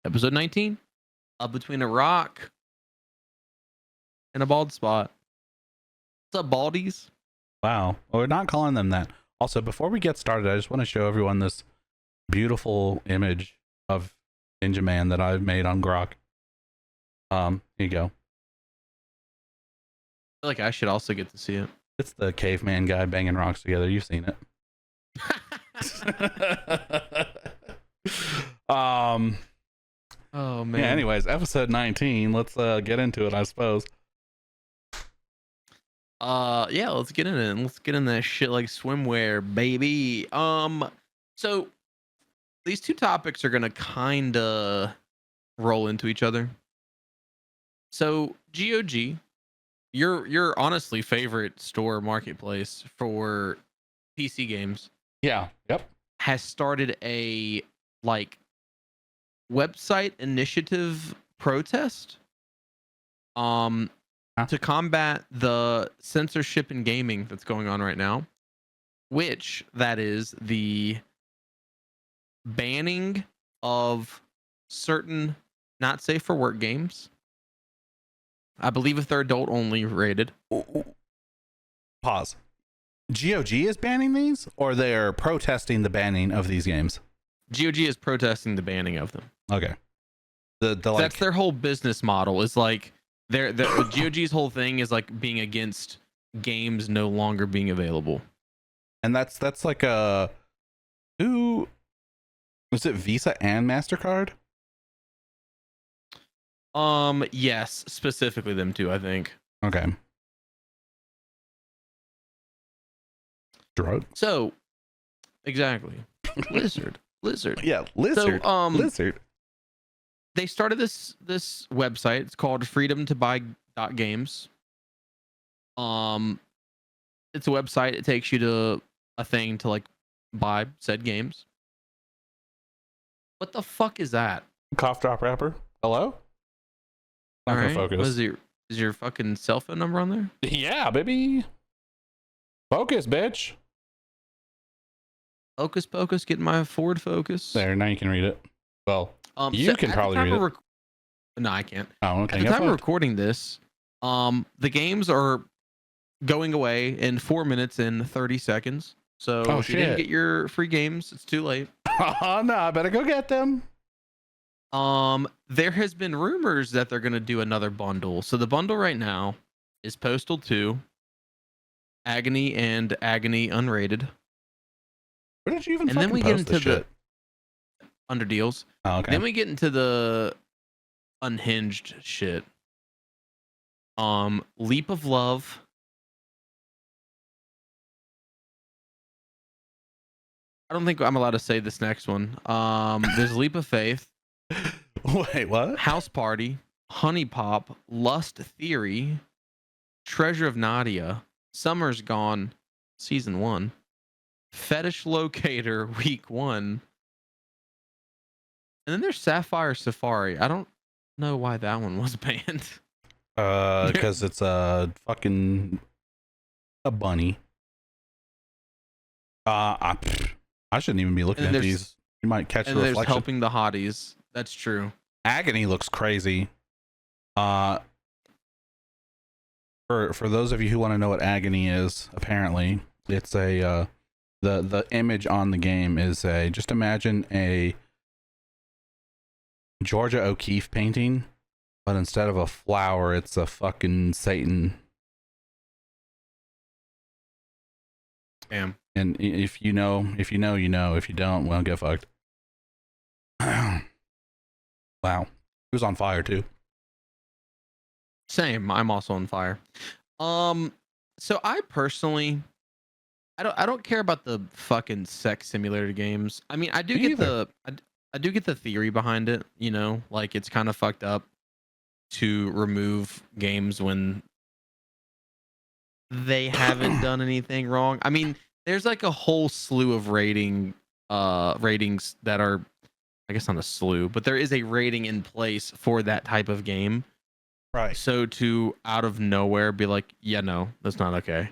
Episode 19. Up between a rock and a bald spot. What's up, baldies? Wow. Well, we're not calling them that. Also, before we get started, I just want to show everyone this beautiful image of Ninjahitman that I've made on Grok. Here you go. I feel like I should also get to see it. It's the caveman guy banging rocks together. You've seen it. Oh man. Yeah, anyways, episode 19. Let's get into it, I suppose. Yeah, let's get in it. Let's get in that shit like swimwear, baby. So these two topics are gonna kinda roll into each other. So GOG, your honestly favorite store marketplace for PC games, Yeah. Yep. has started a like website initiative protest to combat the censorship in gaming that's going on right now, which that is the banning of certain not safe for work games. I believe if they're adult only rated. Pause. GOG is banning these, or they're protesting the banning of these games? GOG is protesting the banning of them. Okay. The like, that's their whole business model. Is like their GOG's whole thing is like being against games no longer being available. And that's like a who was it? Visa and MasterCard? Yes, specifically them two, I think. Okay. Drug. So exactly. Lizard. Yeah, Lizard. So Lizard. they started this website. It's called freedom2buy.games. It's a website. It takes you to a thing to like buy said games. What the fuck is that? Cough drop wrapper. Hello? Not gonna focus. Is your fucking cell phone number on there? Yeah, baby. Focus, bitch. Hocus pocus, get my Ford Focus. There, now you can read it. Well, you can probably read it. No, I can't. Oh, okay. At the time of recording this, the games are going away in 4 minutes and 30 seconds. So if you didn't get your free games, it's too late. Oh no, I better go get them. There has been rumors that they're gonna do another bundle. So the bundle right now is Postal 2, Agony, and Agony Unrated. Where did you even? And then we get into the under deals. Oh, okay. Then we get into the unhinged shit. Leap of Love. I don't think I'm allowed to say this next one. There's Leap of Faith. Wait, what? House Party, Honey Pop, Lust Theory, Treasure of Nadia, Summer's Gone, Season 1, Fetish Locator, Week 1, and then there's Sapphire Safari. I don't know why that one was banned. Because it's a fucking a bunny. I shouldn't even be looking at these. You might catch the reflection. There's Helping the Hotties. That's true. Agony looks crazy. For those of you who want to know what Agony is, apparently it's a the image on the game is just imagine a Georgia O'Keeffe painting, but instead of a flower, it's a fucking Satan. Damn. And if you know, you know. If you don't, well, get fucked. Wow. He was on fire too. Same. I'm also on fire. So I personally, I don't care about the fucking sex simulator games. I mean, I do get I do get the theory behind it. You know, like it's kind of fucked up to remove games when they haven't done anything wrong. I mean, there's like a whole slew of ratings that are, I guess not a slew, but there is a rating in place for that type of game. Right. So to out of nowhere be like, yeah, no, that's not okay.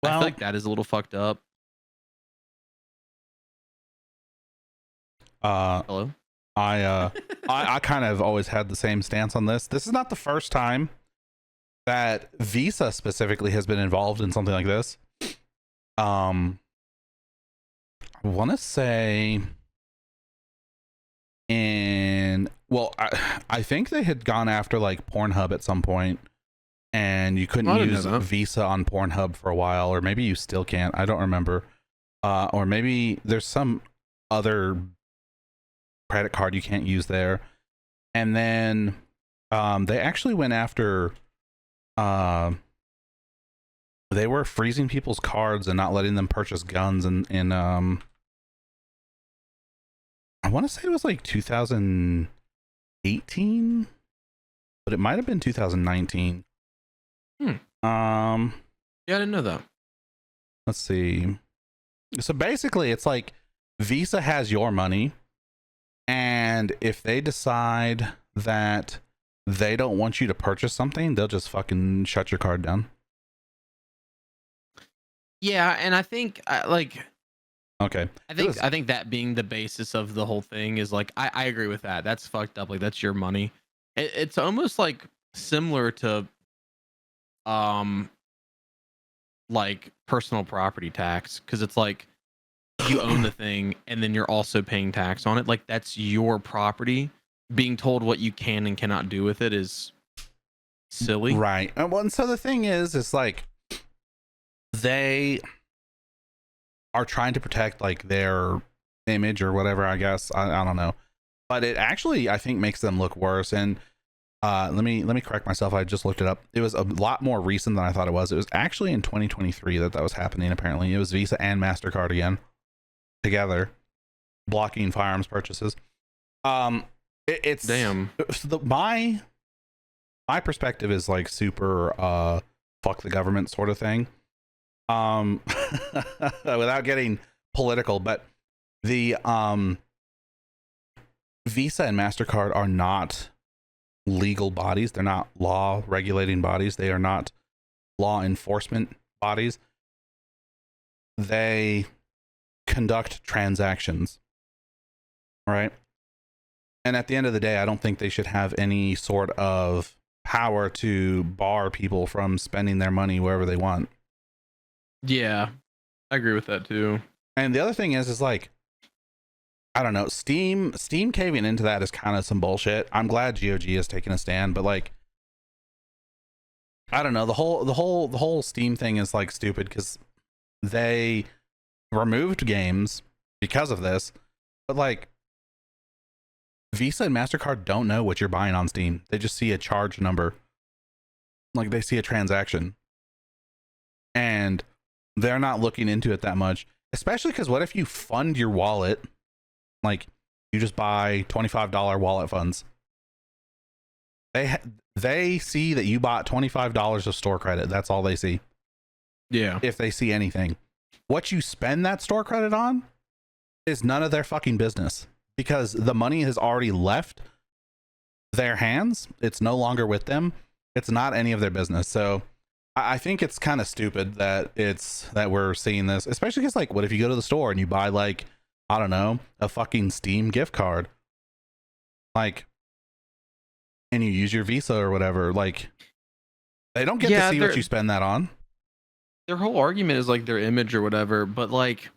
I feel like that is a little fucked up. Hello. I I kind of always had the same stance on this. This is not the first time that Visa specifically has been involved in something like this. I want to say I think they had gone after like Pornhub at some point, and you couldn't use Visa on Pornhub for a while, or maybe you still can't. I don't remember. Or maybe there's some other credit card you can't use there. And then they actually went after they were freezing people's cards and not letting them purchase guns in I want to say it was like 2018, but it might have been 2019. Yeah, I didn't know that. Let's see. So basically it's like Visa has your money, and if they decide that they don't want you to purchase something, they'll just fucking shut your card down. Yeah, and I think okay. I think that being the basis of the whole thing is like I agree with that. That's fucked up. Like that's your money. It's almost like similar to like personal property tax, because it's like you own the thing and then you're also paying tax on it. Like that's your property. Being told what you can and cannot do with it is silly, right? Well, and so the thing is like they are trying to protect like their image or whatever, I guess. I don't know, but it actually I think makes them look worse. And let me correct myself. I just looked it up. It was a lot more recent than I thought it was. It was actually in 2023 that was happening. Apparently it was Visa and MasterCard again together blocking firearms purchases. It's damn. My perspective is like super fuck the government sort of thing. Without getting political, but the Visa and MasterCard are not legal bodies. They're not law regulating bodies. They are not law enforcement bodies. They conduct transactions, right? And at the end of the day, I don't think they should have any sort of power to bar people from spending their money wherever they want. Yeah, I agree with that too. And the other thing is like, I don't know, Steam caving into that is kind of some bullshit. I'm glad GOG has taken a stand, but like, I don't know, the whole Steam thing is like stupid because they removed games because of this, but like Visa and MasterCard don't know what you're buying on Steam. They just see a charge number, like they see a transaction, and they're not looking into it that much. Especially because what if you fund your wallet, like you just buy $25 wallet funds? They see that you bought $25 of store credit. That's all they see. Yeah. If they see anything, what you spend that store credit on is none of their fucking business, because the money has already left their hands. It's no longer with them. It's not any of their business. So I think it's kind of stupid that we're seeing this, especially because like, what if you go to the store and you buy like, I don't know, a fucking Steam gift card, like, and you use your Visa or whatever, like they don't get to see what you spend that on. Their whole argument is like their image or whatever, but like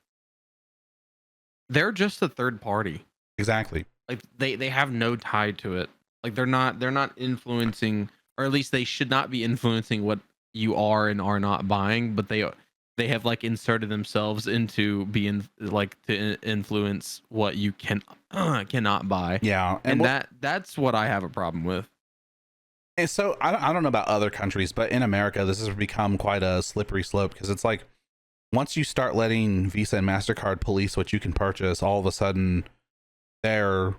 they're just a third party. Exactly. Like they have no tie to it. Like they're not influencing, or at least they should not be influencing what you are and are not buying, but they have like inserted themselves into being like to influence what you cannot buy. Yeah. And that's what I have a problem with. And so I don't know about other countries, but in America, this has become quite a slippery slope, because it's like once you start letting Visa and MasterCard police what you can purchase, all of a sudden they're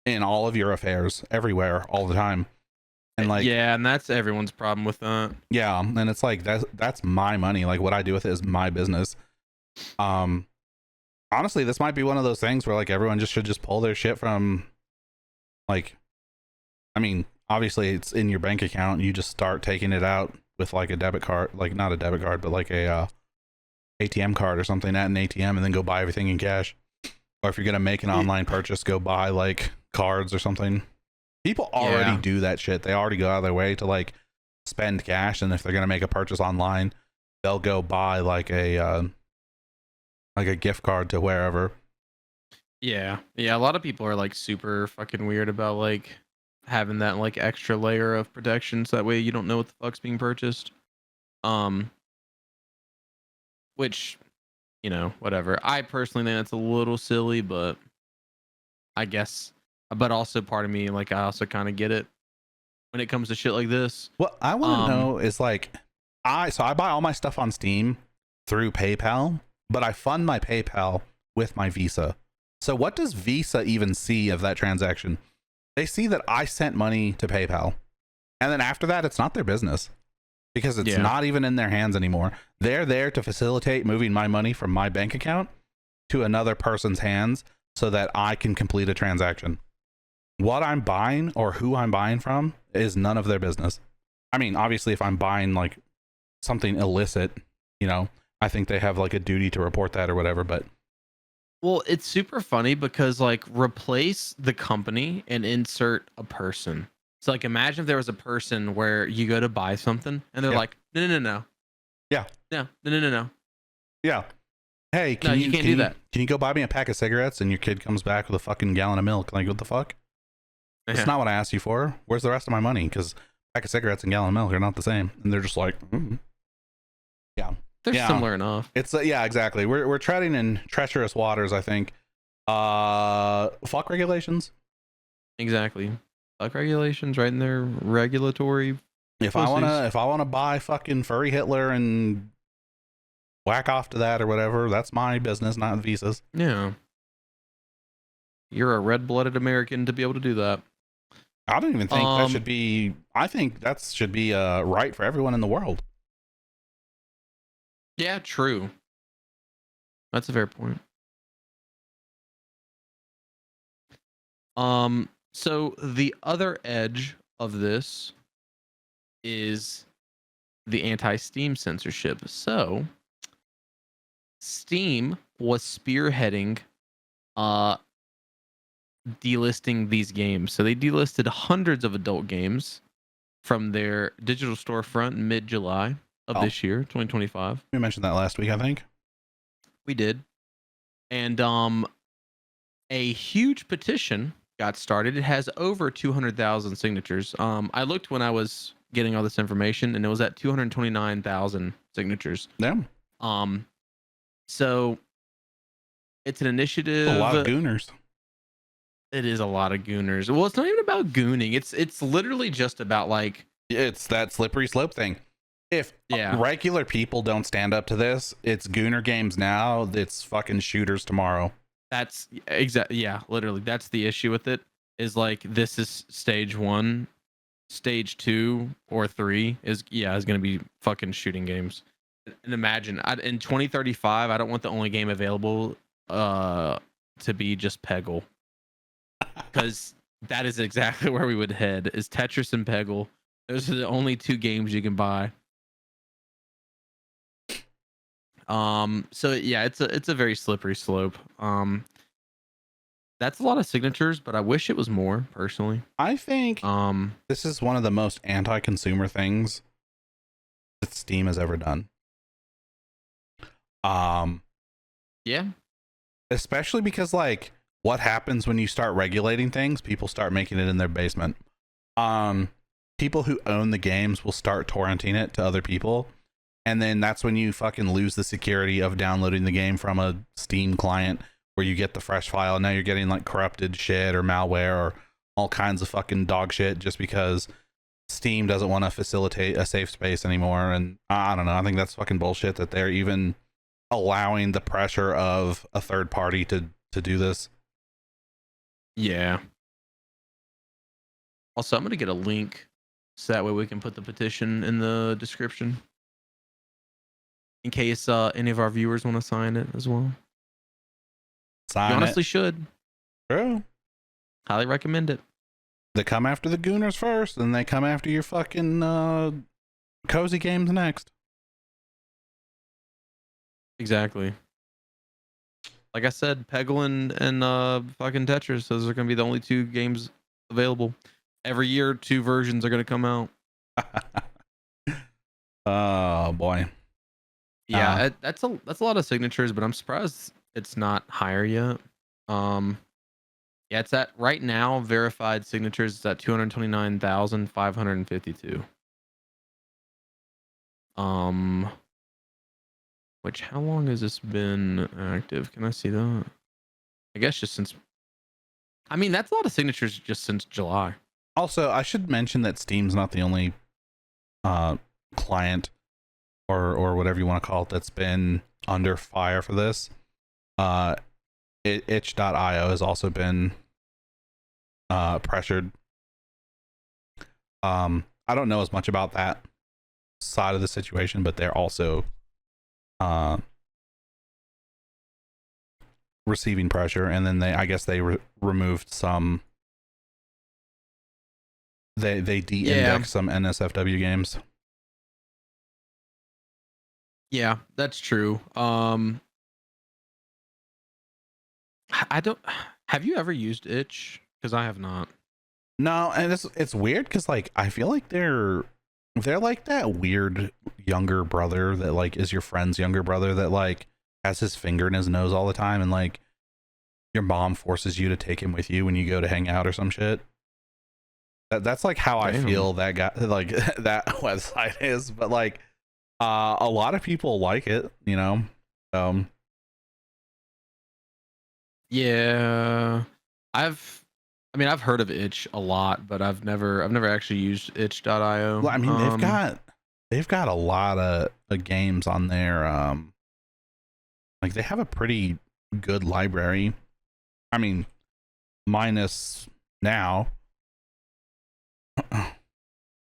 in all of your affairs everywhere all the time. And like, yeah, and that's everyone's problem with that. Yeah, and it's like that's my money. Like what I do with it is my business. Honestly, this might be one of those things where like everyone should just pull their shit from, like, I mean, obviously it's in your bank account. You just start taking it out with like a debit card, like not a debit card, but like a ATM card or something at an ATM, and then go buy everything in cash. Or if you're gonna make an online purchase, go buy like cards or something. People already do that shit. They already go out of their way to like spend cash, and if they're gonna make a purchase online, they'll go buy like a gift card to wherever. Yeah. A lot of people are like super fucking weird about like having that like extra layer of protection, so that way you don't know what the fuck's being purchased. Which, whatever. I personally think that's a little silly, but I guess. But also, part of me, like, I also kind of get it when it comes to shit like this. What I want to know is like, I buy all my stuff on Steam through PayPal, but I fund my PayPal with my Visa. So what does Visa even see of that transaction? They see that I sent money to PayPal, and then after that, it's not their business because it's not even in their hands anymore. They're there to facilitate moving my money from my bank account to another person's hands so that I can complete a transaction. What I'm buying or who I'm buying from is none of their business. I mean, obviously, if I'm buying like something illicit, I think they have like a duty to report that or whatever, but. Well, it's super funny because like replace the company and insert a person. So like imagine if there was a person where you go to buy something and they're like, no. Yeah. No. Yeah. Hey, you can't do that. Can you go buy me a pack of cigarettes? And your kid comes back with a fucking gallon of milk. Like, what the fuck? That's not what I asked you for. Where's the rest of my money? Because pack of cigarettes and gallon of milk are not the same. And they're just like, yeah. They're similar enough. It's yeah, exactly. We're treading in treacherous waters, I think. Fuck regulations. Exactly. Fuck regulations right in their regulatory. If I wanna buy fucking furry Hitler and whack off to that or whatever, that's my business, not Visa's. Yeah. You're a red-blooded American to be able to do that. I don't even think that should be. I think that should be right for everyone in the world. Yeah, true. That's a fair point. So the other edge of this is the anti-Steam censorship. So Steam was spearheading delisting these games. So they delisted hundreds of adult games from their digital storefront in mid-July of this year, 2025. We mentioned that last week, I think. We did. And a huge petition got started. It has over 200,000 signatures. I looked when I was getting all this information, and it was at 229,000 signatures. Yeah. So it's an initiative. A lot of gooners. It is a lot of gooners. Well, it's not even about gooning. It's literally just about like. It's that slippery slope thing. If regular people don't stand up to this, it's gooner games now. It's fucking shooters tomorrow. That's exactly. Yeah, literally. That's the issue with it. Is like this is stage 1, stage 2 or 3 is going to be fucking shooting games. And imagine in 2035, I don't want the only game available to be just Peggle, because that is exactly where we would head. Is Tetris and Peggle. Those are the only 2 games you can buy. So yeah, it's a very slippery slope. That's a lot of signatures, but I wish it was more, personally. I think this is one of the most anti-consumer things that Steam has ever done. Yeah. Especially because like what happens when you start regulating things, people start making it in their basement. People who own the games will start torrenting it to other people. And then that's when you fucking lose the security of downloading the game from a Steam client where you get the fresh file. And now you're getting like corrupted shit or malware or all kinds of fucking dog shit just because Steam doesn't want to facilitate a safe space anymore. And I don't know. I think that's fucking bullshit that they're even allowing the pressure of a third party to do this. Yeah. Also, I'm going to get a link so that way we can put the petition in the description, in case any of our viewers want to sign it as well. Sign you honestly should. True. Highly recommend it. They come after the gooners first, and they come after your fucking cozy games next. Exactly. like I said, Peggle and fucking Tetris. Those are gonna be the only 2 games available. Every year, 2 versions are gonna come out. Oh boy. Yeah, that's a lot of signatures, but I'm surprised it's not higher yet. Yeah, it's at right now verified signatures is at 229,552. Which how long has this been active? Can I see that? I guess just since. I mean, that's a lot of signatures just since July. Also, I should mention that Steam's not the only client or whatever you want to call it that's been under fire for this. Itch.io has also been pressured. I don't know as much about that side of the situation, but they're also receiving pressure, and then I guess they removed some. They de-indexed some NSFW games. Yeah, that's true. I don't. Have you ever used Itch? Because I have not. No, and it's weird because like I feel like they're like that weird younger brother that like is your friend's younger brother that like has his finger in his nose all the time, and like your mom forces you to take him with you when you go to hang out or some shit. That's like how I feel that guy like that website is, but like a lot of people like it, you know. Yeah, I've heard of Itch a lot, but I've never actually used itch.io. Well, I mean, they've got a lot of games on there. Like they have a pretty good library. I mean, minus now.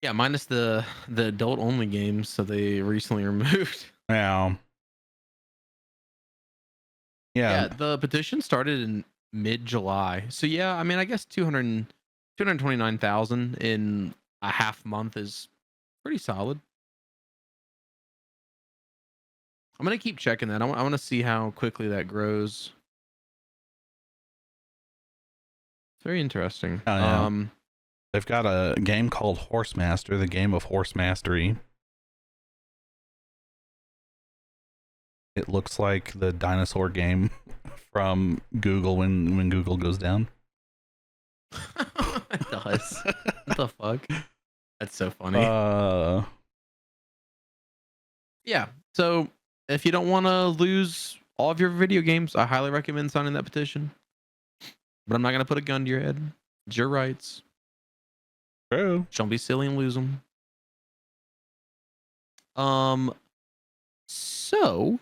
Yeah, minus the adult only games, so they recently removed. Yeah. Yeah, the petition started in mid-July. So yeah, I mean, I guess 229,000 in a half month is pretty solid. I'm going to keep checking that. I want to see how quickly that grows. It's very interesting. Oh, yeah. They've got a game called Horse Master, the game of horse mastery. It looks like the dinosaur game from Google when Google goes down. It does. What the fuck? That's so funny. Yeah. So if you don't want to lose all of your video games, I highly recommend signing that petition. But I'm not gonna put a gun to your head. It's your rights. True. Don't be silly and lose them. So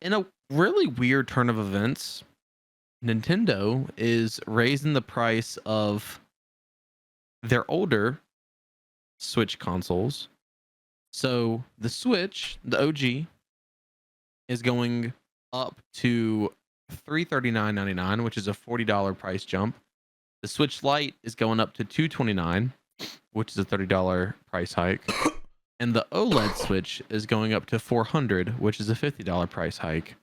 in a really weird turn of events, Nintendo is raising the price of their older Switch consoles. So the Switch, the OG, is going up to $339.99, which is a $40 price jump. The Switch Lite is going up to $229, which is a $30 price hike. And the OLED Switch is going up to $400, which is a $50 price hike.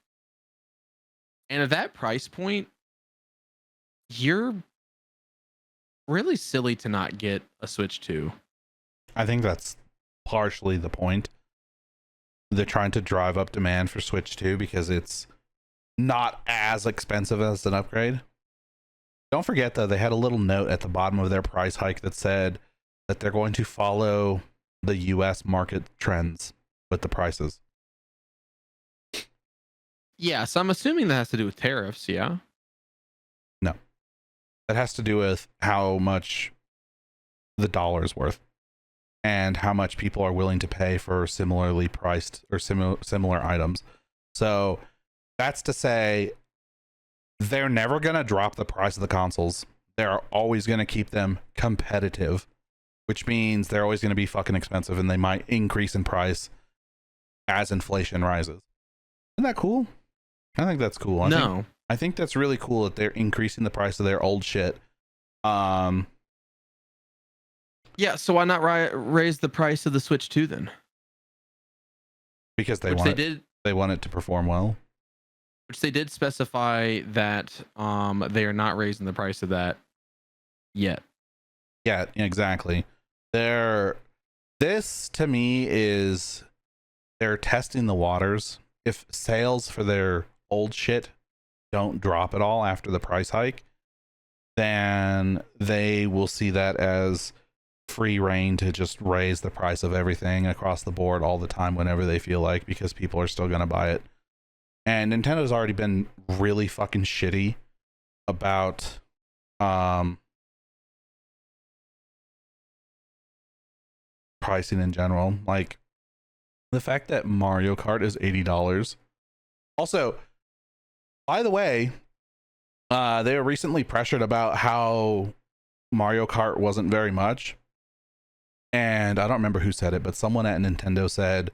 And at that price point, you're really silly to not get a Switch 2. I think that's partially the point. They're trying to drive up demand for Switch 2 because it's not as expensive as an upgrade. Don't forget, though, they had a little note at the bottom of their price hike that said that they're going to follow the US market trends with the prices. Yeah, so I'm assuming that has to do with tariffs, yeah? No. That has to do with how much the dollar's worth and how much people are willing to pay for similarly priced or similar items. So that's to say they're never going to drop the price of the consoles. They're always going to keep them competitive, which means they're always going to be fucking expensive, and they might increase in price as inflation rises. Isn't that cool? I think that's cool. I think that's really cool that they're increasing the price of their old shit. Yeah, so why not raise the price of the Switch 2 then? Because they want it to perform well. which they did specify that they are not raising the price of that yet. Yeah, exactly. This to me is they're testing the waters. If sales for their old shit don't drop at all after the price hike, then they will see that as free reign to just raise the price of everything across the board all the time whenever they feel like, because people are still going to buy it. And Nintendo's already been really fucking shitty about pricing in general. Like the fact that Mario Kart is $80. Also, by the way, they were recently pressured about how Mario Kart wasn't very much. And I don't remember who said it, but someone at Nintendo said,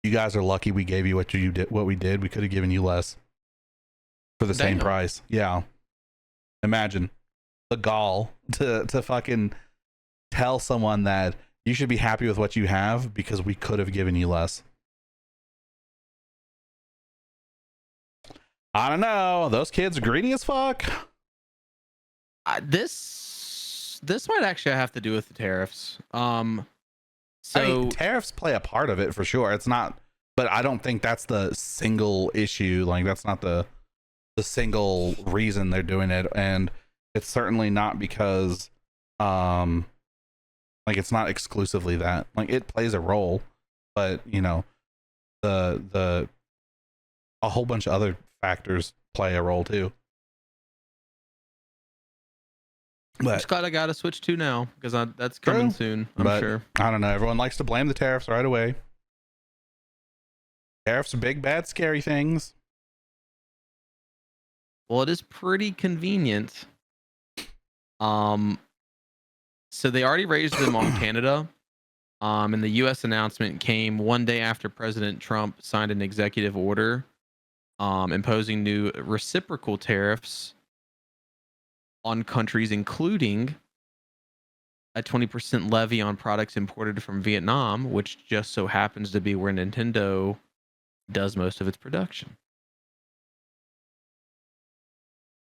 "You guys are lucky we gave you what we did. We could have given you less for the same price." Yeah. Imagine the gall to fucking tell someone that you should be happy with what you have because we could have given you less. I don't know. Those kids are greedy as fuck. This might actually have to do with the tariffs. So I mean, tariffs play a part of it for sure. It's not, but I don't think that's the single issue. Like that's not the single reason they're doing it, and it's certainly not because like it's not exclusively that. Like it plays a role, but you know, the a whole bunch of other factors play a role too. But I'm just glad I got a Switch 2 now because that's coming soon. I'm sure. I don't know. Everyone likes to blame the tariffs right away. Tariffs are big, bad, scary things. Well, it is pretty convenient. So they already raised them on Canada. And the U.S. announcement came one day after President Trump signed an executive order imposing new reciprocal tariffs on countries, including a 20% levy on products imported from Vietnam, which just so happens to be where Nintendo does most of its production.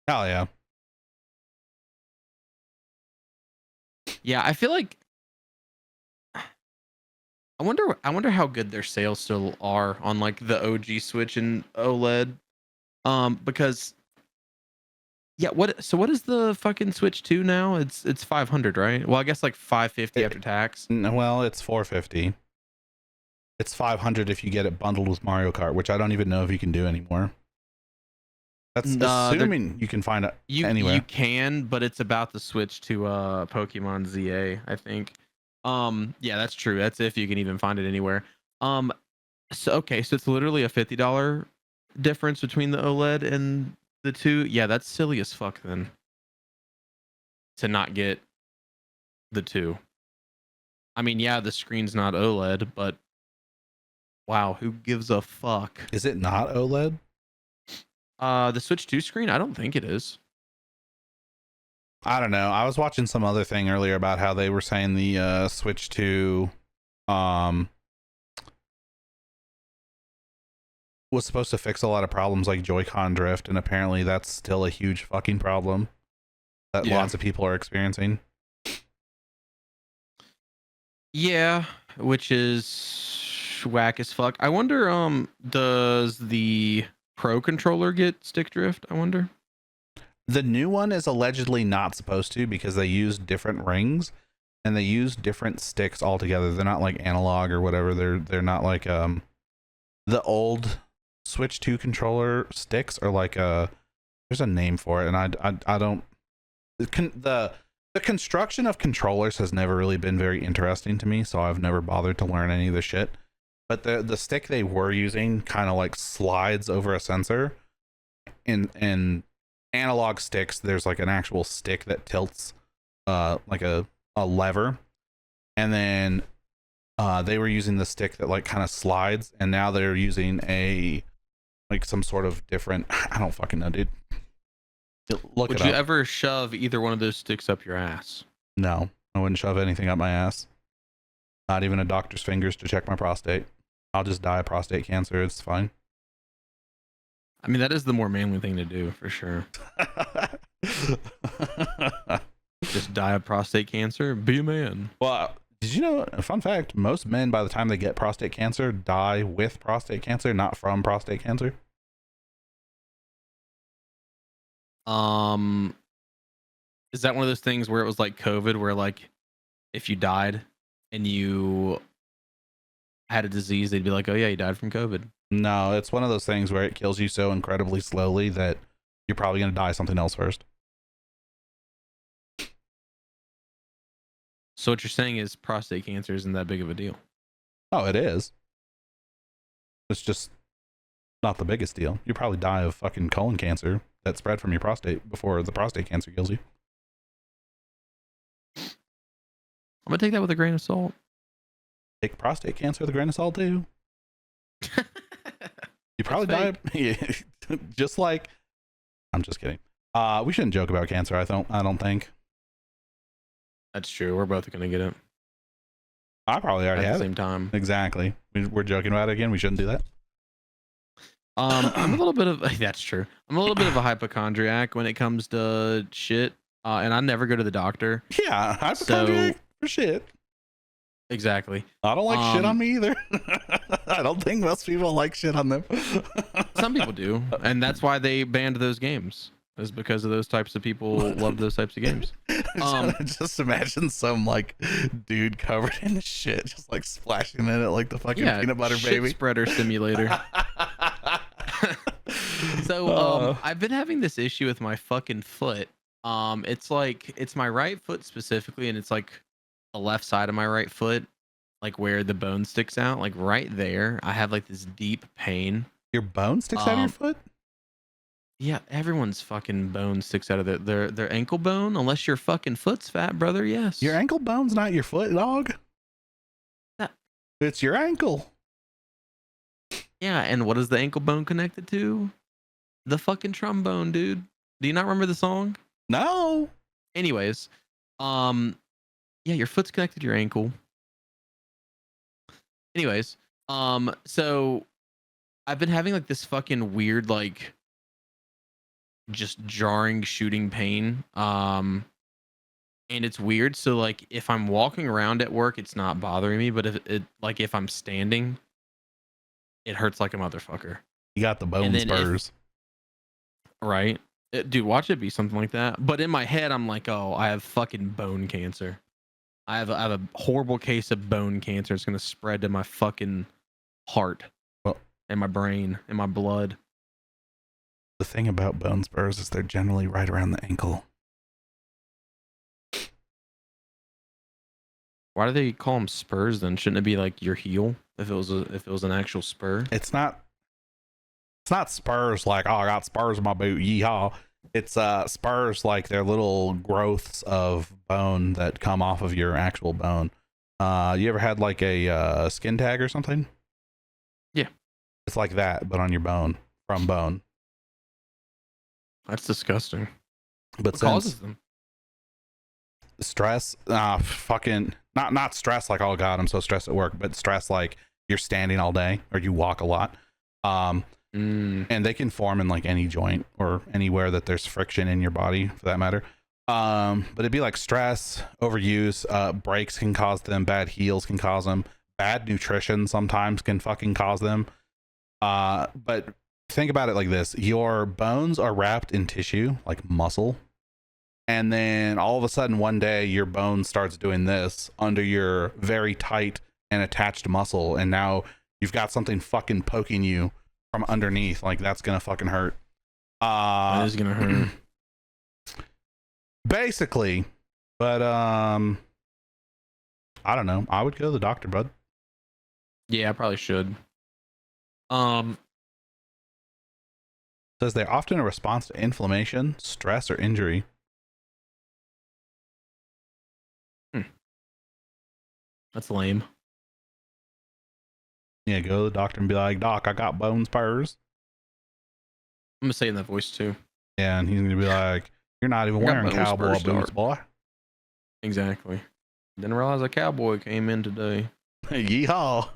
Hell yeah. Yeah, I feel like I wonder how good their sales still are on like the OG Switch and OLED. Because yeah, what is the fucking Switch 2 now? It's 500, right? Well, I guess like 550 after tax. Well, it's 450. It's 500 if you get it bundled with Mario Kart, which I don't even know if you can do anymore. That's assuming you can find it anywhere. You can, but it's about to switch to Pokemon ZA, I think. Yeah, that's true. That's if you can even find it anywhere. So it's literally a $50 difference between the OLED and the two. Yeah, that's silly as fuck then. To not get the two. I mean, yeah, the screen's not OLED, but wow, who gives a fuck? Is it not OLED? The Switch 2 screen? I don't think it is. I don't know. I was watching some other thing earlier about how they were saying the Switch 2 was supposed to fix a lot of problems like Joy-Con drift, and apparently that's still a huge fucking problem that lots of people are experiencing. Yeah, which is whack as fuck. I wonder, does the Pro controller get stick drift? I wonder. The new one is allegedly not supposed to because they use different rings and they use different sticks altogether. They're not like analog or whatever. They're not like the old Switch 2 controller sticks are like there's a name for it, and I don't the construction of controllers has never really been very interesting to me, so I've never bothered to learn any of the shit. But the stick they were using kind of like slides over a sensor. In analog sticks, there's like an actual stick that tilts like a lever, and then they were using the stick that like kind of slides, and now they're using a like some sort of different, I don't fucking know, dude. Would you ever shove either one of those sticks up your ass? No, I wouldn't shove anything up my ass. Not even a doctor's fingers to check my prostate. I'll just die of prostate cancer. It's fine. I mean, that is the more manly thing to do for sure. Just die of prostate cancer. Be a man. Well, did you know, a fun fact, most men by the time they get prostate cancer die with prostate cancer, not from prostate cancer. Is that one of those things where it was like COVID, where like if you died and you had a disease, they'd be like, oh yeah, you died from COVID? No, it's one of those things where it kills you so incredibly slowly that you're probably going to die something else first. So what you're saying is prostate cancer isn't that big of a deal? Oh, it is. It's just not the biggest deal. You probably die of fucking colon cancer that spread from your prostate before the prostate cancer kills you. I'm gonna take that with a grain of salt. Take prostate cancer with a grain of salt too. You probably die just like, I'm just kidding. We shouldn't joke about cancer, I don't think. That's true. We're both gonna get it. I probably already at have the same it. time. Exactly. We're joking about it again. We shouldn't do that. I'm a little bit of that's true. I'm a little bit of a hypochondriac when it comes to shit, and I never go to the doctor. Yeah, hypochondriac for shit. Exactly. I don't like shit on me either. I don't think most people like shit on them. Some people do, and that's why they banned those games. Is because of those types of people love those types of games. Just imagine some like dude covered in shit, just like splashing in it like the fucking peanut butter shit baby. Spreader simulator. So I've been having this issue with my fucking foot. It's like it's my right foot specifically, and it's like the left side of my right foot, like where the bone sticks out, like right there. I have like this deep pain. Your bone sticks out of your foot? Yeah, everyone's fucking bone sticks out of their ankle bone, unless your fucking foot's fat, brother. Yes. Your ankle bone's not your foot, dog. Yeah. It's your ankle. Yeah, and what is the ankle bone connected to? The fucking trombone, dude. Do you not remember the song? No. Anyways, yeah, your foot's connected to your ankle. Anyways, so I've been having like this fucking weird, like, just jarring shooting pain. And it's weird. So like if I'm walking around at work, it's not bothering me, but if I'm standing, it hurts like a motherfucker. You got the bone spurs. Right? Dude, watch it be something like that. But in my head, I'm like, oh, I have fucking bone cancer. I have a horrible case of bone cancer. It's gonna spread to my fucking heart, and my brain, and my blood. The thing about bone spurs is they're generally right around the ankle. Why do they call them spurs then? Shouldn't it be like your heel if it was an actual spur? It's not spurs like, oh, I got spurs in my boot, yeehaw. It's spurs like they're little growths of bone that come off of your actual bone. You ever had like a skin tag or something? Yeah. It's like that, but on your bone, from bone. That's disgusting. But what causes them? Stress, fucking not stress like, oh god, I'm so stressed at work, but stress like you're standing all day or you walk a lot. And they can form in like any joint or anywhere that there's friction in your body for that matter. But it'd be like stress, overuse, breaks can cause them, bad heels can cause them, bad nutrition sometimes can fucking cause them. But think about it like this: your bones are wrapped in tissue like muscle, and then all of a sudden one day your bone starts doing this under your very tight and attached muscle, and now you've got something fucking poking you from underneath. Like that's gonna fucking hurt. That is gonna hurt. Basically, but I don't know. I would go to the doctor, bud. Yeah, I probably should. Says they're often a response to inflammation, stress, or injury. That's lame. Yeah, go to the doctor and be like, Doc, I got bone spurs. I'm gonna say in that voice too. Yeah, and he's gonna be like, you're not even wearing cowboy boots, boy. Exactly. Didn't realize a cowboy came in today. Yeehaw.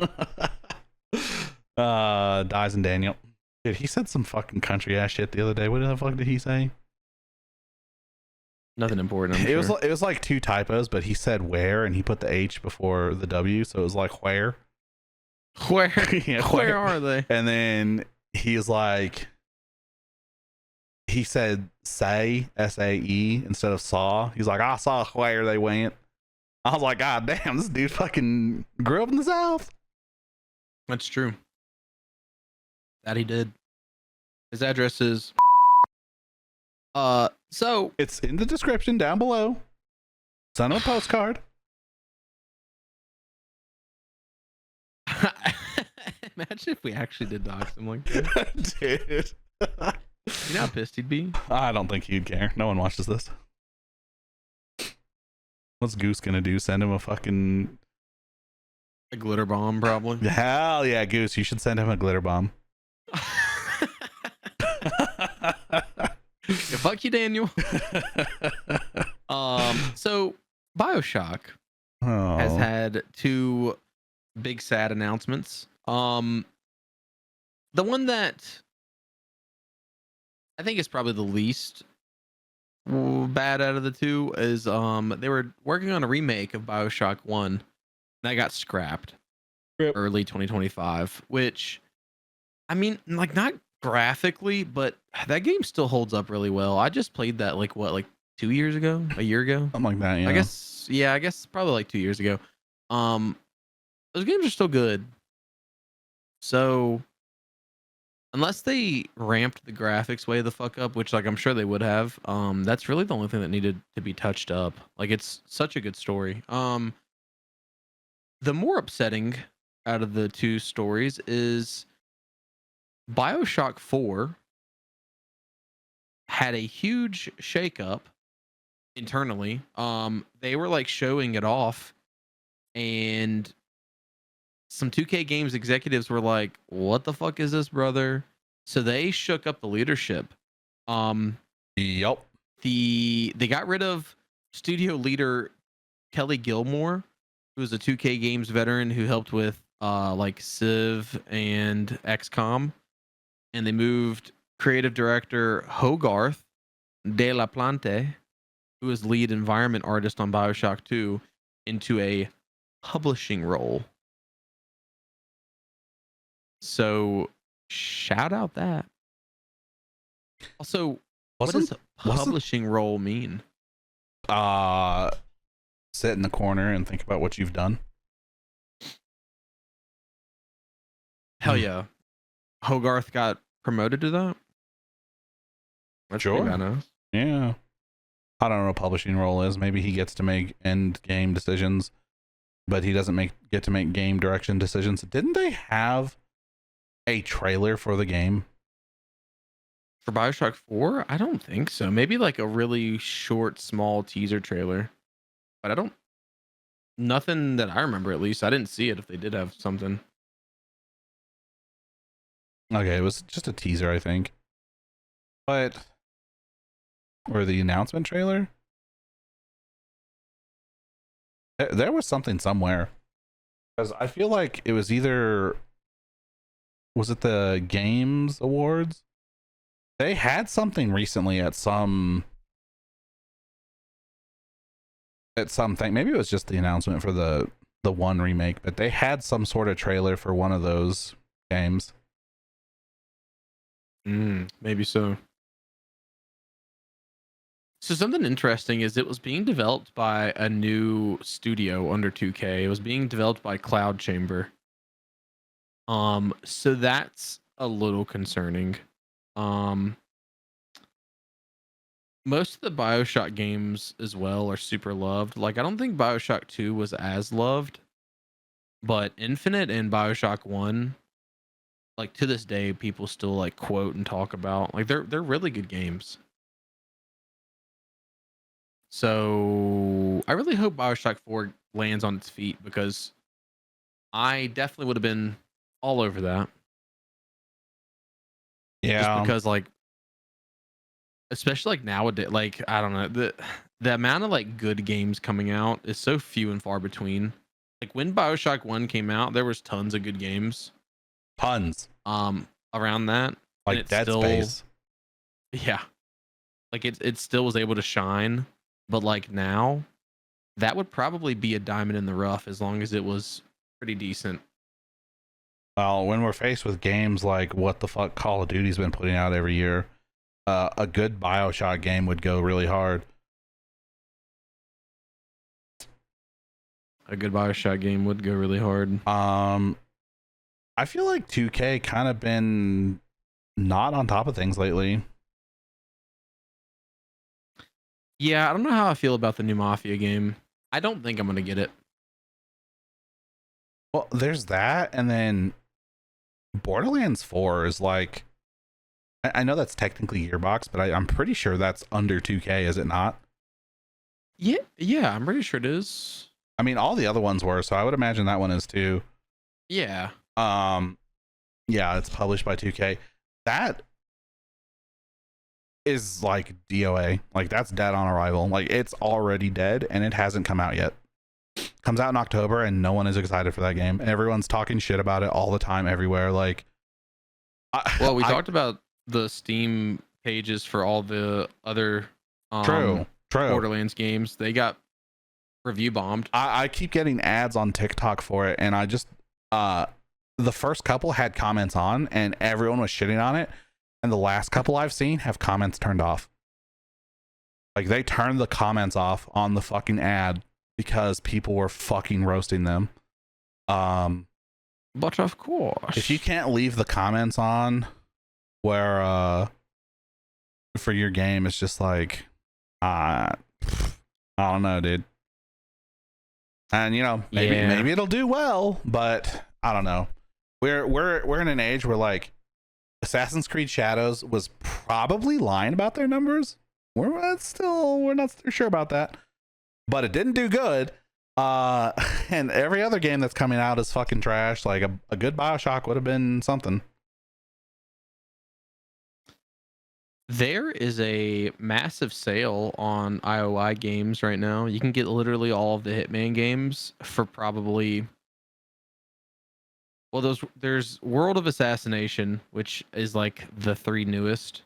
Dies and Daniel. Dude, he said some fucking country ass shit the other day. What the fuck did he say? Nothing important. I'm It sure. was like two typos, but he said where and he put the H before the W, so it was like where. Where Yeah, where are they? And then he's like, he said say, SAE instead of saw. He's like, I saw where they went. I was like, God damn, this dude fucking grew up in the South. That's true. That he did. His address is so It's in the description down below. Send him a postcard. imagine if we actually did dox him like that. Dude. You know how pissed he'd be? I don't think he'd care. No one watches this. What's Goose gonna do? Send him a fucking A glitter bomb, probably. hell yeah, Goose. You should send him a glitter bomb. Yeah, fuck you, Daniel. So Bioshock has had two big sad announcements. The one that I think is probably the least bad out of the two is they were working on a remake of Bioshock 1 that got scrapped early 2025, which I mean, like, not graphically, but that game still holds up really well. I just played that like 2 years ago, a year ago. Something like that, yeah. I guess probably like 2 years ago. Those games are still good. So unless they ramped the graphics way the fuck up, which like I'm sure they would have, that's really the only thing that needed to be touched up. Like, it's such a good story. The more upsetting out of the two stories is Bioshock 4 had a huge shakeup internally. They were like showing it off, and some 2K Games executives were like, "What the fuck is this, brother?" So they shook up the leadership. Yup. They got rid of studio leader Kelly Gilmore, who was a 2K Games veteran who helped with like Civ and XCOM, and they moved creative director Hogarth de la Plante, who was lead environment artist on Bioshock 2, into a publishing role. So shout out that. Also, what does publishing role mean? Sit in the corner and think about what you've done. Hell yeah. Hogarth got promoted to that? That's Sure. pretty badass. Yeah. I don't know what publishing role is. Maybe he gets to make end game decisions, but he doesn't get to make game direction decisions. Didn't they have a trailer for the game? For Bioshock 4? I don't think so. Maybe like a really short, small teaser trailer. But nothing that I remember, at least. I didn't see it if they did have something. Okay, it was just a teaser, I think. But or the announcement trailer? There was something somewhere. Because I feel like it was either, was it the Games Awards? They had something recently at something. Maybe it was just the announcement for the one remake, but they had some sort of trailer for one of those games. Maybe so. So something interesting is it was being developed by a new studio under 2K. It was being developed by Cloud Chamber. So that's a little concerning. Most of the Bioshock games as well are super loved. Like, I don't think Bioshock 2 was as loved, but Infinite and Bioshock 1, like, to this day, people still like quote and talk about. Like, they're really good games. So I really hope Bioshock 4 lands on its feet, because I definitely would have been all over that. Yeah. Just because, like, especially like nowadays, like, I don't know, the amount of like good games coming out is so few and far between. Like, when Bioshock 1 came out, there was tons of good games. Tons. Around that. and like it Dead still, Space. yeah, like it still was able to shine. But like now, that would probably be a diamond in the rough as long as it was pretty decent. Well, when we're faced with games like what the fuck Call of Duty's been putting out every year, a good Bioshock game would go really hard. A good Bioshock game would go really hard. I feel like 2K kind of been not on top of things lately. Yeah, I don't know how I feel about the new Mafia game. I don't think I'm gonna get it. Well, there's that, and then Borderlands 4 is like, I know that's technically Gearbox, but I'm pretty sure that's under 2K, is it not? Yeah, I'm pretty sure it is. I mean, all the other ones were, so I would imagine that one is too. Yeah. Yeah, it's published by 2K. That is like DOA. Like that's dead on arrival. Like it's already dead and it hasn't come out yet. Comes out in October and no one is excited for that game. Everyone's talking shit about it all the time everywhere. Like Well, we talked about the Steam pages for all the other true. Borderlands games. They got review bombed. I keep getting ads on TikTok for it, and I just the first couple had comments on and everyone was shitting on it, and the last couple I've seen have comments turned off. Like they turned the comments off on the fucking ad because people were fucking roasting them. But of course, if you can't leave the comments on where for your game, it's just like I don't know, dude. And you know, maybe it'll do well, but I don't know. We're in an age where like Assassin's Creed Shadows was probably lying about their numbers. We're not too sure about that, but it didn't do good. And every other game that's coming out is fucking trash. Like a good Bioshock would have been something. There is a massive sale on IOI games right now. You can get literally all of the Hitman games for probably, well, there's World of Assassination, which is like the 3 newest,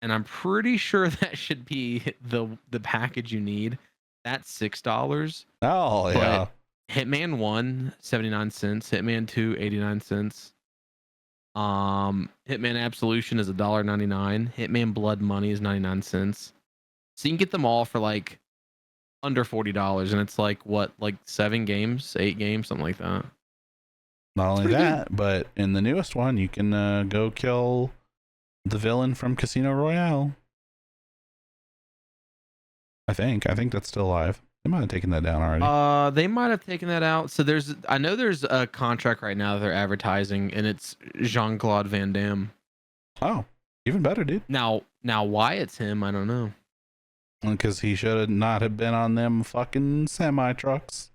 and I'm pretty sure that should be the package you need. That's $6. Oh yeah. Hitman 1, 79 cents. Hitman 2, 89 cents. Hitman Absolution is $1.99. Hitman Blood Money is 99 cents. So you can get them all for like under $40, and it's like what, like 7 games, 8 games, something like that. Not only that, but in the newest one, you can go kill the villain from Casino Royale. I think that's still alive. They might have taken that down already. They might have taken that out. So I know there's a contract right now that they're advertising, and it's Jean-Claude Van Damme. Oh, even better, dude. Now why it's him, I don't know. Because he should not have been on them fucking semi trucks.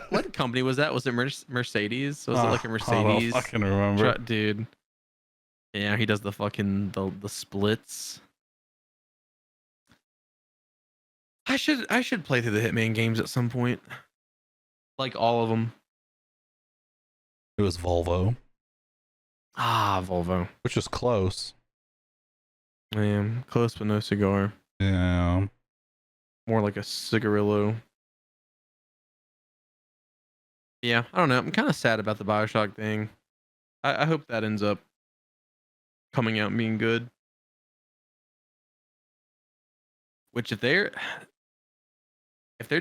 What company was that? Was it Mercedes? Was it like a Mercedes? I don't fucking remember. Dude. Yeah, he does the fucking the splits. I should play through the Hitman games at some point. Like all of them. It was Volvo. Ah, Volvo. Which was close. Man, close but no cigar. Yeah. More like a cigarillo. Yeah, I don't know. I'm kind of sad about the Bioshock thing. I hope that ends up coming out and being good. Which if they're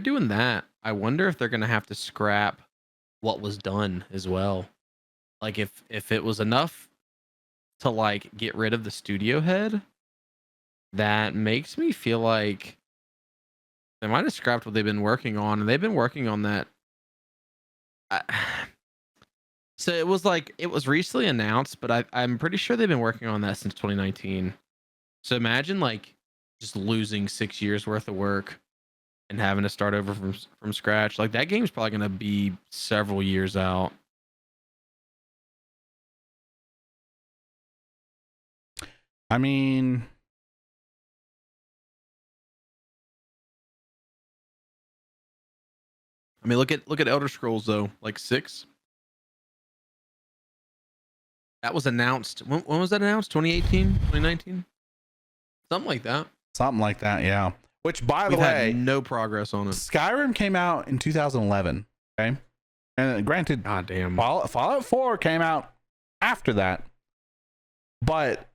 doing that, I wonder if they're gonna have to scrap what was done as well. Like if it was enough to like get rid of the studio head, that makes me feel like they might have scrapped what they've been working on, and they've been working on that. So it was recently announced, but I'm pretty sure they've been working on that since 2019. So imagine like just losing 6 years worth of work and having to start over from scratch. Like that game's probably gonna be several years out. I mean, look at Elder Scrolls though, like 6. That was announced. When was that announced? 2018, 2019, something like that. Something like that, yeah. Which, by the We've had way, no progress on it. Skyrim came out in 2011. Okay, and granted, God damn. Fallout 4 came out after that, but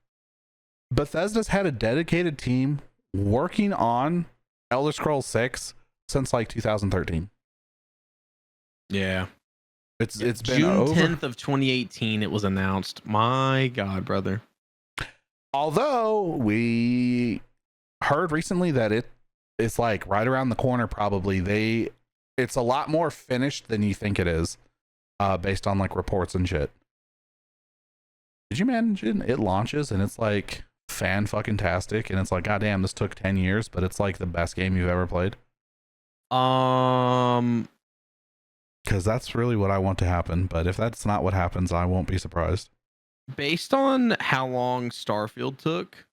Bethesda's had a dedicated team working on Elder Scrolls 6 since like 2013. Yeah. It's been June over. 10th of 2018. It was announced. My God, brother. Although we heard recently that it's like right around the corner. Probably it's a lot more finished than you think it is, based on like reports and shit. Did you imagine it launches and it's like fan fucking tastic and it's like, god damn, this took 10 years, but it's like the best game you've ever played? Because that's really what I want to happen. But if that's not what happens, I won't be surprised. Based on how long Starfield took,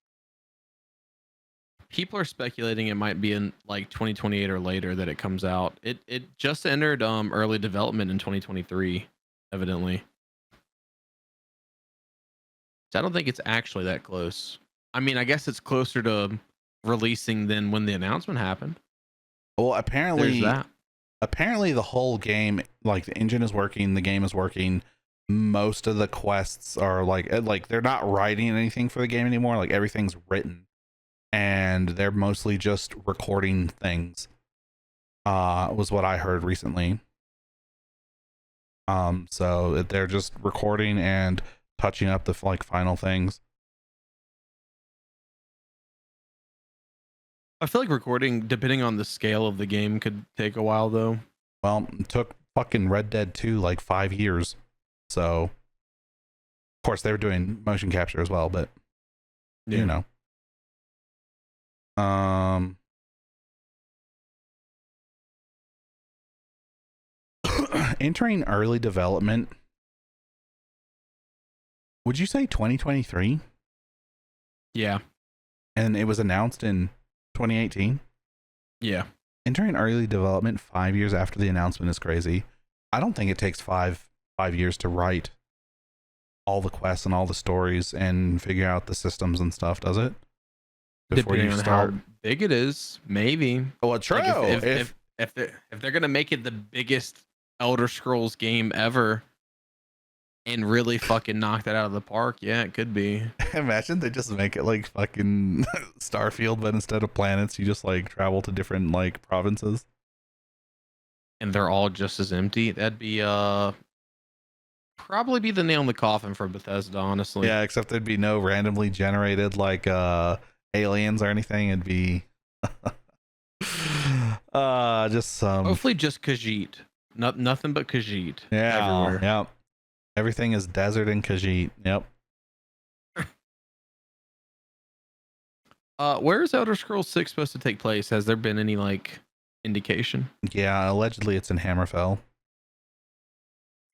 people are speculating it might be in like 2028 or later that it comes out. It just entered early development in 2023, evidently. So I don't think it's actually that close. I mean, I guess it's closer to releasing than when the announcement happened. Well, There's that. apparently the whole game, like the engine is working, the game is working. Most of the quests are like they're not writing anything for the game anymore. Like everything's written, and they're mostly just recording things. Was what I heard recently. So they're just recording and touching up the like final things. I feel like recording, depending on the scale of the game, could take a while though. Well, it took fucking Red Dead 2 like 5 years. So, of course, they were doing motion capture as well, but Yeah. you know. Entering early development. Would you say 2023? Yeah. And it was announced in 2018? Yeah. Entering early development 5 years after the announcement is crazy. I don't think it takes five years to write all the quests and all the stories and figure out the systems and stuff, does it? Before Depending you on start. how big it is, maybe. Well, true. Like if they're gonna make it the biggest Elder Scrolls game ever and really fucking knock that out of the park, yeah, it could be. Imagine they just make it like fucking Starfield, but instead of planets, you just like travel to different like provinces. And they're all just as empty. That'd be probably be the nail in the coffin for Bethesda, honestly. Yeah, except there'd be no randomly generated like aliens or anything. It'd be just some Hopefully just Khajiit. Nothing but Khajiit. yeah, Everywhere. yep. Everything is desert and Khajiit. Yep. Where is Elder Scrolls 6 supposed to take place? Has there been any like indication? Yeah, allegedly it's in Hammerfell.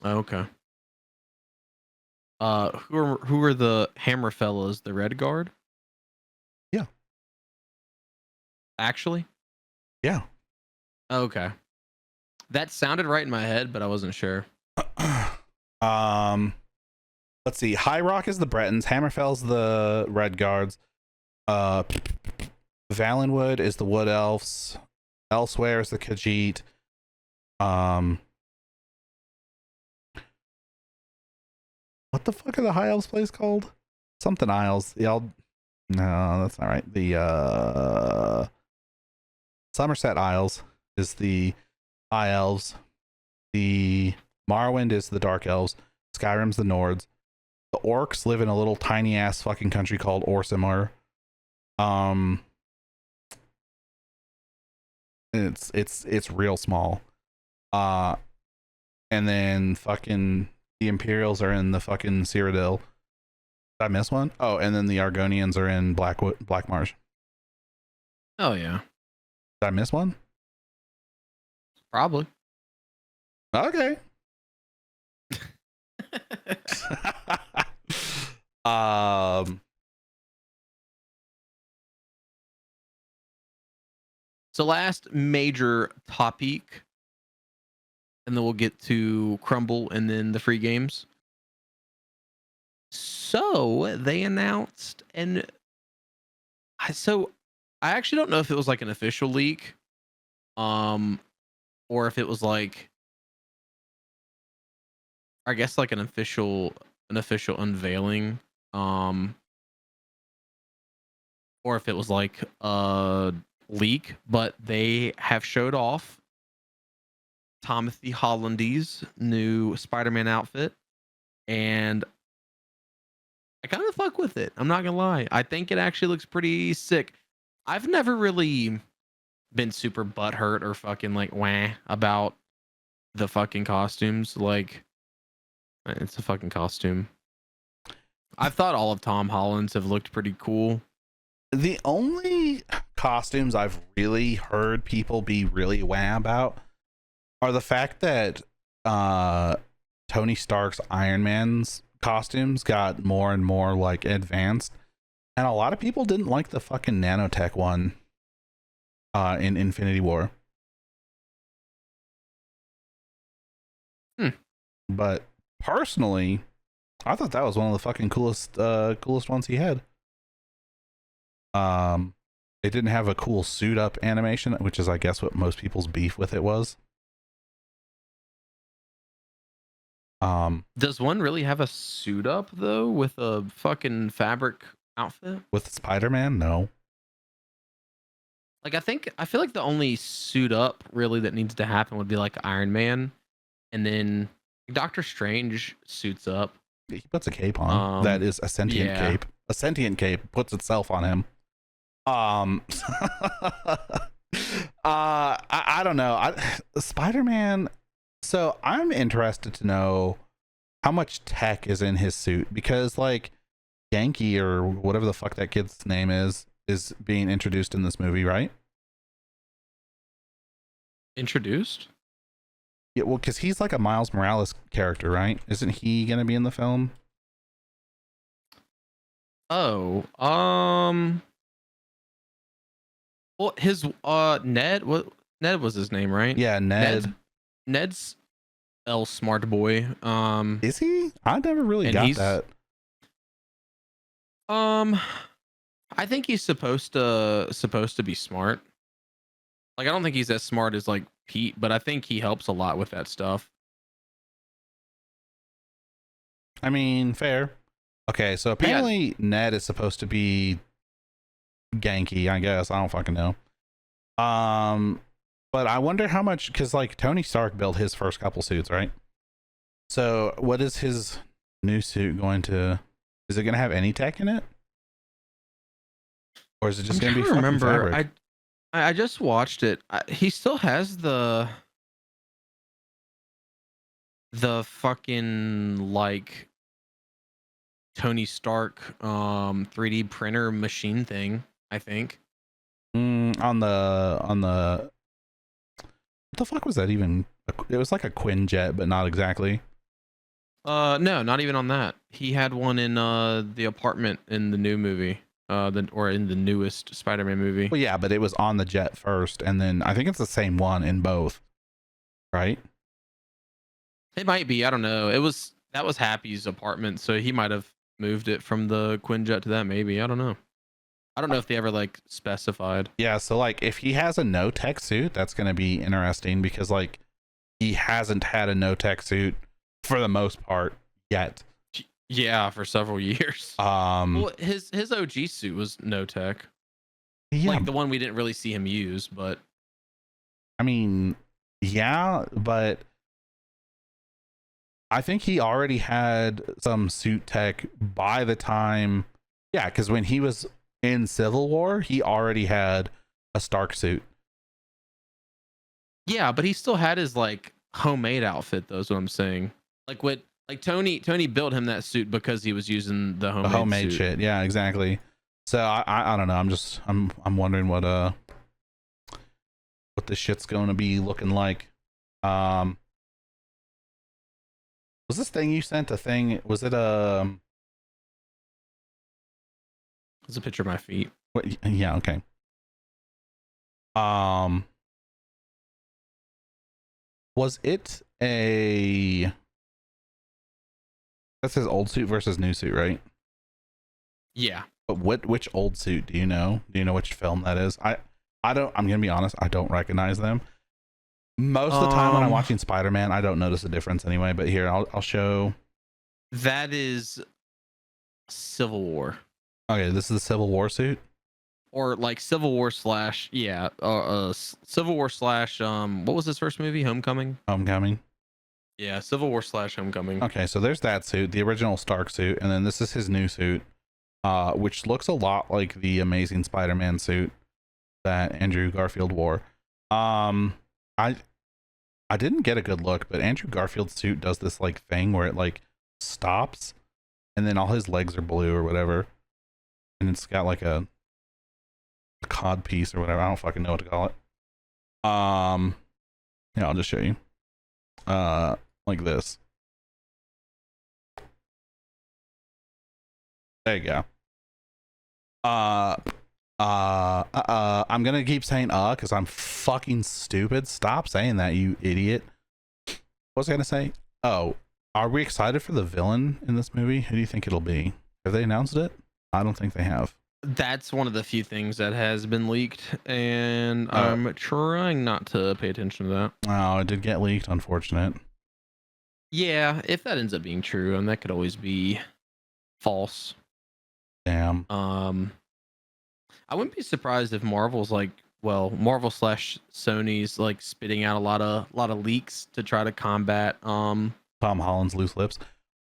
Okay. Who are the Hammer fellas? The Red Guard? Yeah. Actually? Yeah. Okay. That sounded right in my head, but I wasn't sure. Let's see. High Rock is the Bretons. Hammerfell's the Red Guards. Valenwood is the Wood Elves. Elsewhere is the Khajiit. What the fuck are the High Elves place called? Something Isles. No, that's not right. The Somerset Isles is the High Elves. The Morrowind is the Dark Elves. Skyrim's the Nords. The Orcs live in a little tiny ass fucking country called Orsimer. It's real small. And then fucking the Imperials are in the fucking Cyrodiil. Did I miss one? Oh, and then the Argonians are in Black Marsh. Oh yeah. Did I miss one? Probably. Okay. So last major topic, and then we'll get to Crumbl and then the free games. So they announced, and so I actually don't know if it was like an official leak, um, or if it was like, I guess like an official unveiling, um, or if it was like a leak. But they have showed off Timothy Hollandy's new Spider-Man outfit, and I kind of fuck with it. I'm not gonna lie. I think it actually looks pretty sick. I've never really been super butthurt or fucking like wah about the fucking costumes. Like, it's a fucking costume. I thought all of Tom Holland's have looked pretty cool. The only costumes I've really heard people be really wham about are the fact that Tony Stark's Iron Man's costumes got more and more like advanced, and a lot of people didn't like the fucking nanotech one in Infinity War. Hmm. But personally, I thought that was one of the fucking coolest ones he had. It didn't have a cool suit up animation, which is I guess what most people's beef with it was. Does one really have a suit up though with a fucking fabric outfit? With Spider-Man, no. Like, I feel like the only suit up really that needs to happen would be like Iron Man, and then Doctor Strange suits up. He puts a cape on. That is a sentient Yeah. cape. A sentient cape puts itself on him. I don't know. Spider-Man. So I'm interested to know how much tech is in his suit, because like Yankee or whatever the fuck that kid's name is being introduced in this movie, right? Introduced? Yeah, well, because he's like a Miles Morales character, right? Isn't he gonna be in the film? Oh, well, his Ned, what Ned was his name, right? Yeah, Ned. Ned's L smart boy. Is he? I never really and got that. I think he's supposed to be smart. Like, I don't think he's as smart as like Pete, but I think he helps a lot with that stuff. I mean, fair. Okay, so Yeah. apparently Ned is supposed to be Genki, I guess. I don't fucking know. But I wonder how much, because like Tony Stark built his first couple suits, right? So what is his new suit going to? Is it going to have any tech in it, or is it just going to be fucking remember. fabric? I just watched it. He still has the fucking like Tony Stark 3D printer machine thing, I think. On the what the fuck was that even? It was like a Quinjet, but not exactly. No, not even on that. He had one in the apartment in the new movie. Or in the newest Spider-Man movie. Well, yeah, but it was on the jet first, and then I think it's the same one in both, right? It might be. I don't know. That was Happy's apartment, so he might have moved it from the Quinjet to that. Maybe, I don't know. I don't know if they ever like specified. Yeah, so like if he has a no tech suit, that's going to be interesting, because like he hasn't had a no tech suit for the most part yet. Yeah, for several years. Well, his OG suit was no tech. Yeah, like the one we didn't really see him use, but I mean, yeah, but I think he already had some suit tech by the time, yeah, because when he was in Civil War, he already had a Stark suit. yeah, but he still had his like homemade outfit though, is what I'm saying. Like what like Tony built him that suit because he was using the homemade suit. Shit. Yeah, exactly. So I don't know. I'm wondering what this shit's going to be looking like. Was this thing you sent a thing? Was it It's a picture of my feet. What, yeah, okay. Was it a That's his old suit versus new suit, right? Yeah. But which old suit do you know? Do you know which film that is? I don't. I'm gonna be honest. I don't recognize them. Most of the time when I'm watching Spider-Man, I don't notice a difference anyway. But here, I'll show. That is Civil War. Okay, this is the Civil War suit. Or like Civil War slash Civil War slash what was his first movie? Homecoming. Homecoming. Yeah, Civil War slash Homecoming. Okay, so there's that suit, the original Stark suit, and then this is his new suit, which looks a lot like the Amazing Spider-Man suit that Andrew Garfield wore. I didn't get a good look, but Andrew Garfield's suit does this like thing where it like stops, and then all his legs are blue or whatever, and it's got like a cod piece or whatever. I don't fucking know what to call it. Yeah, I'll just show you. Like this. There you go. I'm gonna keep saying because I'm fucking stupid. Stop saying that, you idiot. What was I gonna say? Oh, are we excited for the villain in this movie? Who do you think it'll be? Have they announced it? I don't think they have. That's one of the few things that has been leaked, and I'm trying not to pay attention to that. Oh, it did get leaked. Unfortunate. Yeah, if that ends up being true, and that could always be false. Damn. I wouldn't be surprised if Marvel's like, well, Marvel slash Sony's like spitting out a lot of leaks to try to combat Tom Holland's loose lips.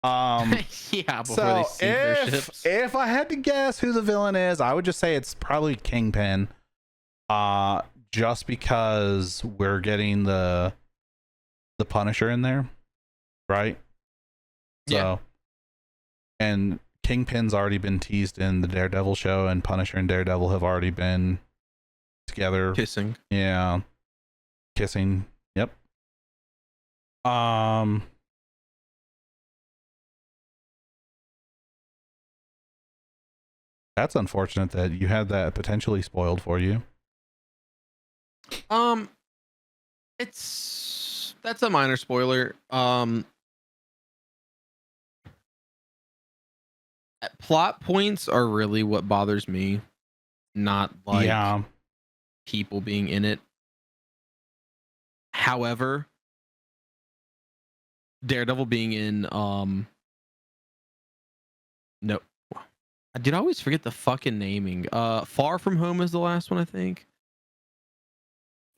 yeah, before they sink their ships. If I had to guess who the villain is, I would just say it's probably Kingpin. Just because we're getting the Punisher in there, right? So, yeah. And Kingpin's already been teased in the Daredevil show, and Punisher and Daredevil have already been together. Kissing. Yeah. Kissing. Yep. That's unfortunate that you had that potentially spoiled for you. That's a minor spoiler. Plot points are really what bothers me, not like people being in it. However, Daredevil being in no, I did always forget the fucking naming. Far From Home is the last one, I think.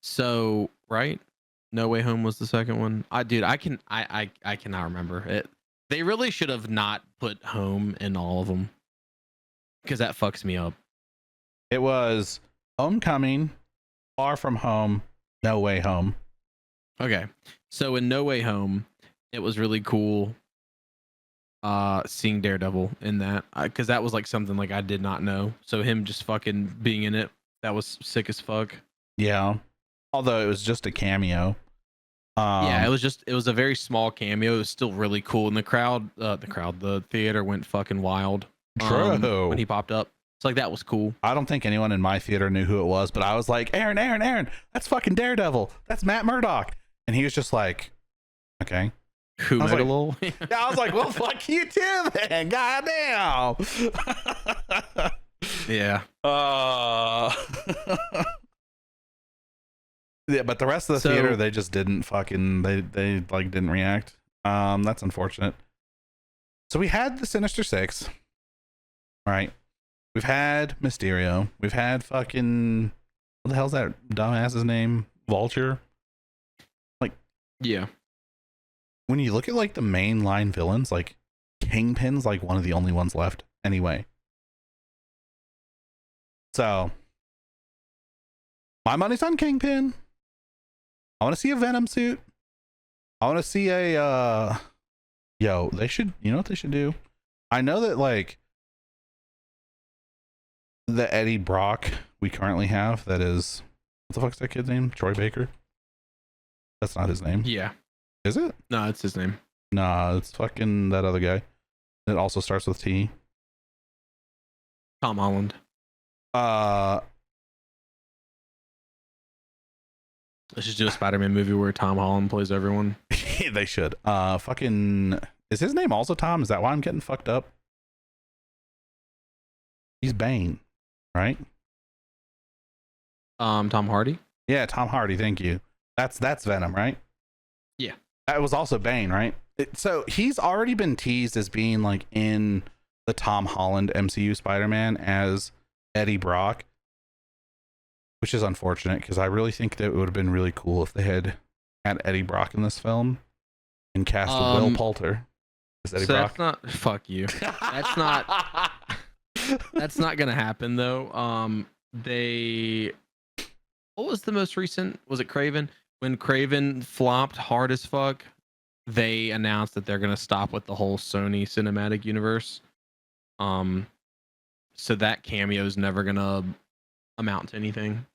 So, right? No Way Home was the second one. I cannot remember it. They really should have not put home in all of them, because that fucks me up. It was Homecoming, Far From Home, No Way Home. Okay. So in No Way Home, it was really cool seeing Daredevil in that, because that was like something like I did not know. So him just fucking being in it, that was sick as fuck. Yeah. Although it was just a cameo. Yeah, it was a very small cameo. It was still really cool, and the theater went fucking wild. True. When he popped up, it's like that was cool. I don't think anyone in my theater knew who it was, but I was like, Aaron, that's fucking Daredevil. That's Matt Murdock. And he was just like, okay. Who made a little? Yeah, I was like, well, fuck you too, then. Goddamn. Yeah. Yeah, but the rest of the theater, they just didn't fucking, they like didn't react. That's unfortunate. So we had the Sinister Six, right? We've had Mysterio. We've had fucking, what the hell's that dumbass's name? Vulture. Like, yeah. When you look at like the mainline villains, like Kingpin's like one of the only ones left anyway. So my money's on Kingpin. I want to see a Venom suit. I want to see a they should, you know what they should do? I know that like the Eddie Brock we currently have, that is, what the fuck's that kid's name? Troy Baker? That's not his name. Yeah. Is it? No, it's his name. Nah, it's fucking that other guy. It also starts with T. Tom Holland. Let's just do a Spider-Man movie where Tom Holland plays everyone. They should. Fucking Is his name also Tom? Is that why I'm getting fucked up? He's Bane, right? Tom Hardy. Yeah, Tom Hardy. Thank you. That's Venom, right? Yeah. That was also Bane, right? So he's already been teased as being like in the Tom Holland MCU Spider-Man as Eddie Brock, which is unfortunate because I really think that it would have been really cool if they had Eddie Brock in this film and cast Will Poulter as Eddie Brock. That's not. Fuck you. That's not. That's not gonna happen though. What was the most recent? Was it Craven? When Craven flopped hard as fuck, they announced that they're gonna stop with the whole Sony cinematic universe. So that cameo is never gonna amount to anything.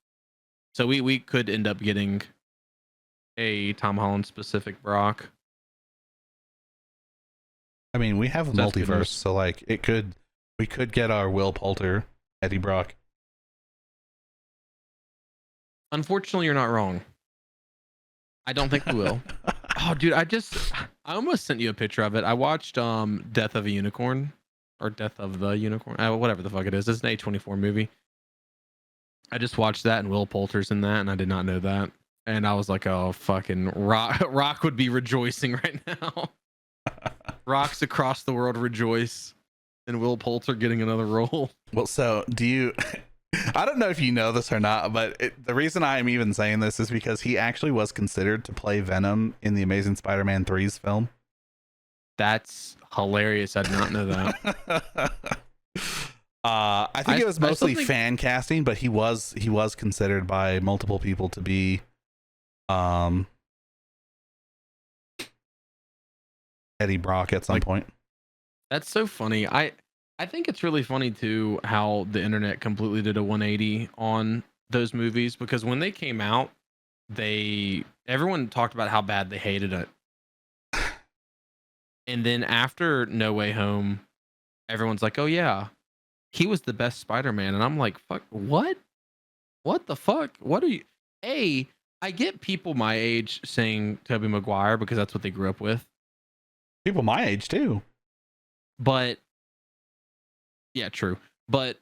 So we could end up getting a Tom Holland specific Brock. I mean, we have a That's good multiverse, news. so like we could get our Will Poulter, Eddie Brock. Unfortunately, you're not wrong. I don't think we will. Oh, dude, I almost sent you a picture of it. I watched Death of a Unicorn or Death of the Unicorn, whatever the fuck it is. It's an A24 movie. I just watched that and Will Poulter's in that, and I did not know that. And I was like, oh, fucking Rock would be rejoicing right now. Rocks across the world rejoice, and Will Poulter getting another role. Well, so do you? I don't know if you know this or not, but the reason I'm even saying this is because he actually was considered to play Venom in the Amazing Spider-Man 3's film. That's hilarious. I did not know that. I think it was mostly fan casting, but he was considered by multiple people to be Eddie Brock at some point. That's so funny. I think it's really funny too how the internet completely did a 180 on those movies, because when they came out, everyone talked about how bad they hated it. And then after No Way Home, everyone's like, "Oh yeah, he was the best Spider-Man." And I'm like, "Fuck, what? What the fuck? What are you?" I get people my age saying Tobey Maguire because that's what they grew up with. People my age too. But yeah, true. But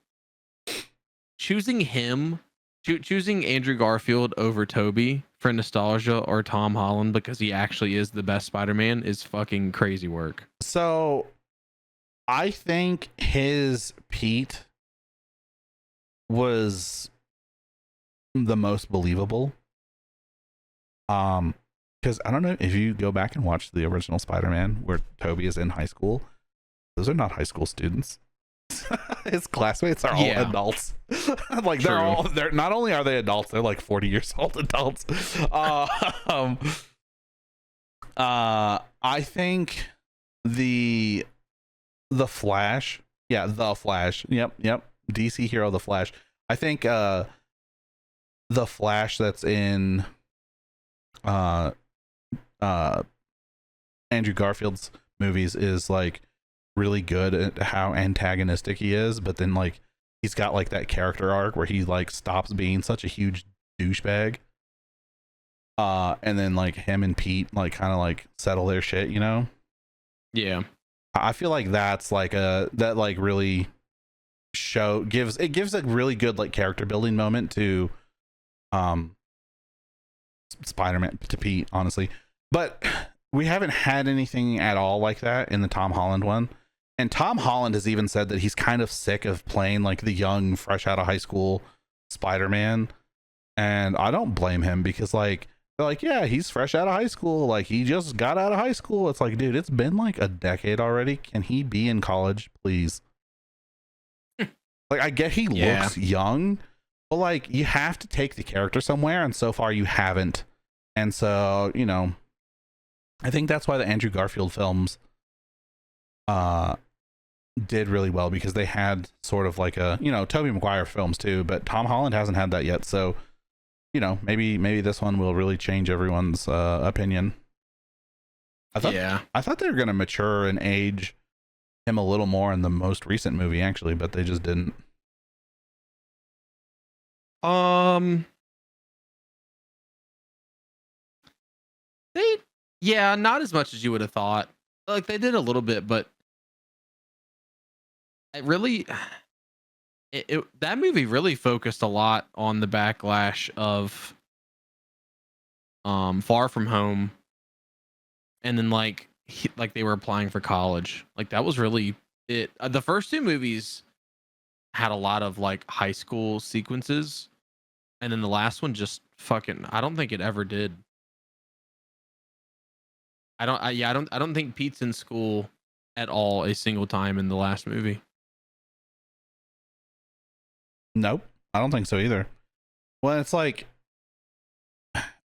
choosing Andrew Garfield over Tobey for nostalgia, or Tom Holland because he actually is the best Spider-Man, is fucking crazy work. So I think his Pete was the most believable. Because I don't know if you go back and watch the original Spider-Man where Tobey is in high school, those are not high school students. His classmates are all adults. Like they're not only are they adults, they're like 40 years old adults. I think the Flash, the Flash. Yep. DC hero, the Flash. I think the Flash that's in Andrew Garfield's movies is like really good at how antagonistic he is, but then like he's got like that character arc where he like stops being such a huge douchebag, and then like him and Pete like kind of like settle their shit, you know? Yeah, I feel like that's like that like really gives a really good like character building moment to Spider-Man, to Pete, honestly. But we haven't had anything at all like that in the Tom Holland one. And Tom Holland has even said that he's kind of sick of playing like the young, fresh out of high school Spider-Man. And I don't blame him, because like they're like, yeah, he's fresh out of high school, like he just got out of high school. It's like, dude, it's been like a decade already. Can he be in college, please? Like, I get he looks young, but like you have to take the character somewhere, and so far you haven't. And so, you know, I think that's why the Andrew Garfield films did really well, because they had sort of like a, you know, Tobey Maguire films too, but Tom Holland hasn't had that yet. So, you know, maybe this one will really change everyone's opinion. I thought they were going to mature and age him a little more in the most recent movie, actually, but they just didn't. Not as much as you would have thought. like they did a little bit, but it really that movie really focused a lot on the backlash of Far From Home, and then like they were applying for college. Like that was really it. The first two movies had a lot of like high school sequences, and then the last one just fucking I don't think it ever did. I don't think Pete's in school at all a single time in the last movie. Nope, I don't think so either. Well, it's like,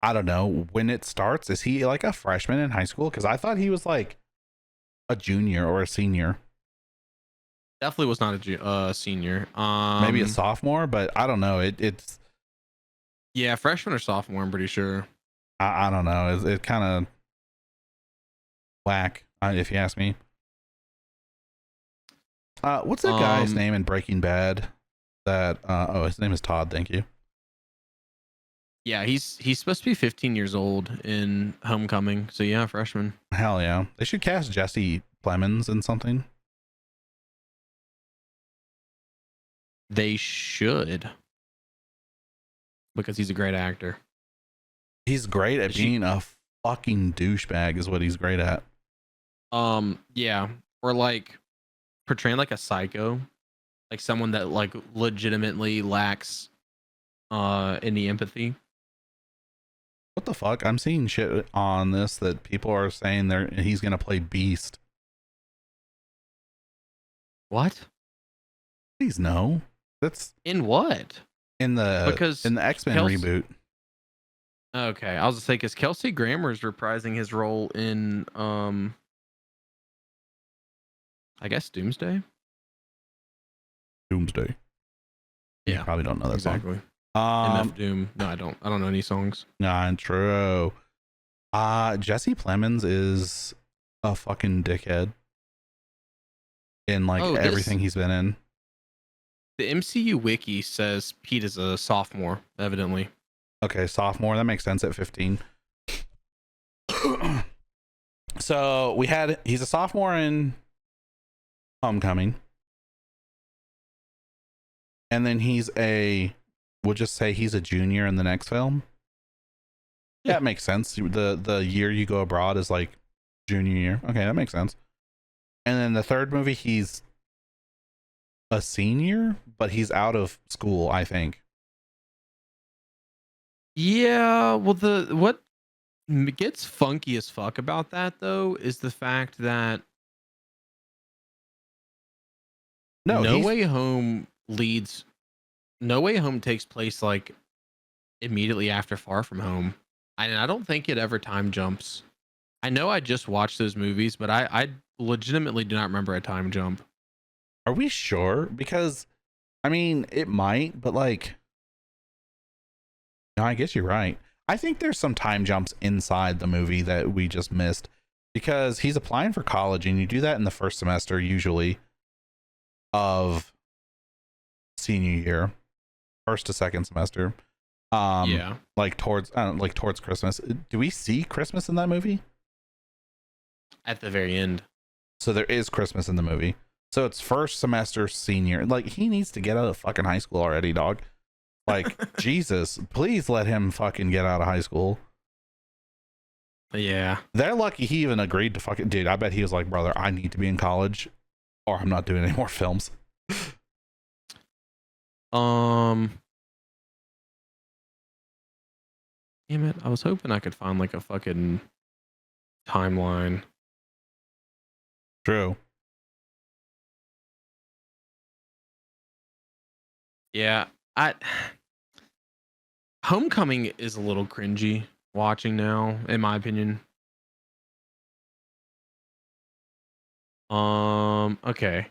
I don't know when it starts. Is he like a freshman in high school? Because I thought he was like a junior or a senior. Definitely was not a senior. Maybe a sophomore, but I don't know. It's Yeah, freshman or sophomore. I'm pretty sure. I don't know. It kind of whack, if you ask me. What's that guy's name in Breaking Bad? That his name is Todd. Thank you. Yeah, he's supposed to be 15 years old in Homecoming. So yeah, freshman. Hell yeah, they should cast Jesse Plemons in something. They should, because he's a great actor. He's great at being a fucking douchebag, is what he's great at. Yeah, or like portraying like a psycho, like someone that like legitimately lacks any empathy. What the fuck? I'm seeing shit on this that people are saying he's gonna play Beast. What? Please no. That's in what? In the X-Men reboot. Okay, I was gonna say because Kelsey Grammer's reprising his role in I guess Doomsday. Yeah, you probably don't know that exactly. song. MF Doom. No, I don't know any songs. Nah, true. Jesse Plemons is a fucking dickhead in like everything he's been in. The MCU wiki says Pete is a sophomore, evidently. Okay, sophomore. That makes sense at 15. So he's a sophomore in Homecoming. And then we'll just say he's a junior in the next film. Yeah, that makes sense. The year you go abroad is like junior year. Okay, that makes sense. And then the third movie, he's a senior, but he's out of school, I think. Yeah, well, what gets funky as fuck about that though is the fact that No Way Home takes place like immediately after Far From Home. And I don't think it ever time jumps. I know I just watched those movies, but I legitimately do not remember a time jump. Are we sure? Because I mean, it might, but like, no, I guess you're right. I think there's some time jumps inside the movie that we just missed, because he's applying for college, and you do that in the first semester usually of senior year, first to second semester. Yeah, like towards Christmas. Do we see Christmas in that movie? At the very end. So there is Christmas in the movie. So it's first semester senior. Like, he needs to get out of fucking high school already, dog. Like, Jesus, please let him fucking get out of high school. Yeah. They're lucky he even agreed to fucking, dude, I bet he was like, brother, I need to be in college or I'm not doing any more films. Damn it. I was hoping I could find like a fucking timeline. True. Yeah. Homecoming is a little cringy watching now, in my opinion. Okay.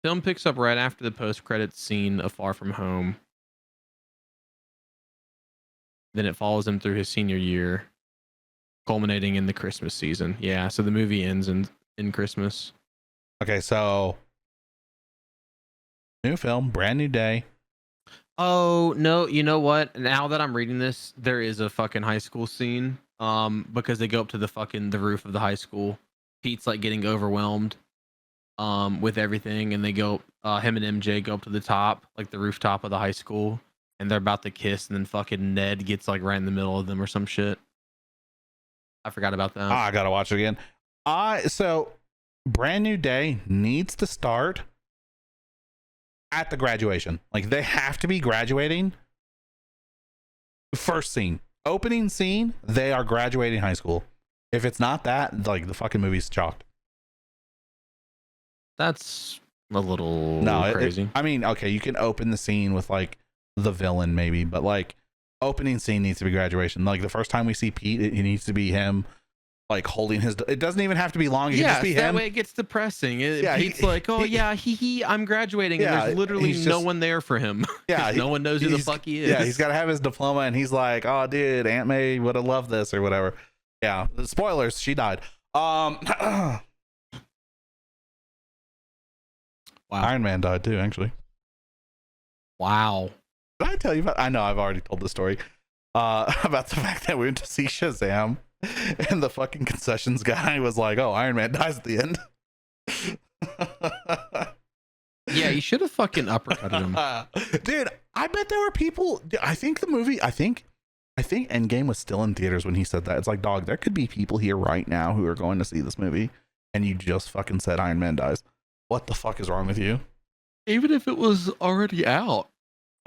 Film picks up right after the post-credits scene of Far From Home. Then it follows him through his senior year, culminating in the Christmas season. Yeah, so the movie ends in Christmas. Okay, so new film, brand new day. Oh, no, you know what? Now that I'm reading this, there is a fucking high school scene. Because they go up to the roof of the high school Pete's like getting overwhelmed with everything, and they go him and MJ go up to the top, like the rooftop of the high school, and they're about to kiss, and then fucking Ned gets like right in the middle of them or some shit. I forgot about that. I gotta watch it again. So Brand New Day needs to start at the graduation. Like they have to be graduating. First scene, opening scene, they are graduating high school. If it's not that, like the fucking movie's chalked. That's a little crazy. I mean, okay, you can open the scene with like the villain maybe, but like opening scene needs to be graduation. Like the first time we see Pete, it needs to be him like holding his. It doesn't even have to be long. It can just be that him. way it gets depressing. Pete's like, oh I'm graduating, and there's literally no one there for him. Yeah, no one knows who the fuck he is. Yeah, he's got to have his diploma, and he's like, oh dude, Aunt May would have loved this or whatever. Yeah, spoilers, she died. Wow. Iron Man died too, actually. Wow. Did I tell you about? I know I've already told the story about the fact that we went to see Shazam, and the fucking concessions guy was like, "Oh, Iron Man dies at the end." Yeah, you should have fucking uppercutted him, dude. I bet there were people. I think Endgame was still in theaters when he said that. It's like, dog, there could be people here right now who are going to see this movie, and you just fucking said Iron Man dies. What the fuck is wrong with you? Even if it was already out,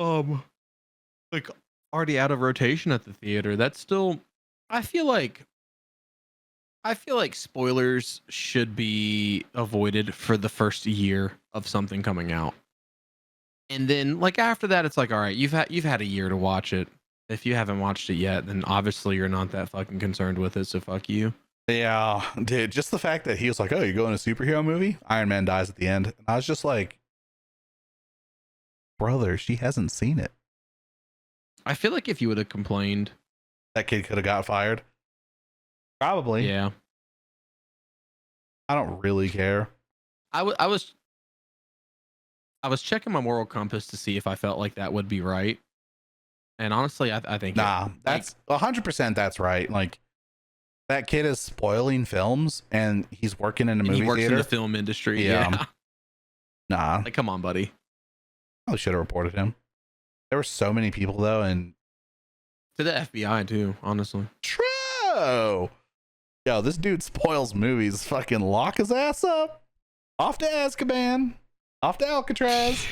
like already out of rotation at the theater, that's still. I feel like spoilers should be avoided for the first year of something coming out, and then like after that, it's like, all right, you've had a year to watch it. If you haven't watched it yet, then obviously you're not that fucking concerned with it. So fuck you. Yeah, dude, just the fact that he was like, oh, you're going to a superhero movie? Iron Man dies at the end. And I was just like, brother, she hasn't seen it. I feel like if you would have complained, that kid could have got fired. Probably. Yeah. I don't really care. I was checking my moral compass to see if I felt like that would be right. And honestly, I think that's 100%. That's right. Like, that kid is spoiling films, and he's working in a movie works theater. In the film industry. Yeah. Nah. Like, come on, buddy. I should have reported him. There were so many people though, and to the FBI too. Honestly. True. Yo, this dude spoils movies. Fucking lock his ass up. Off to Azkaban. Off to Alcatraz.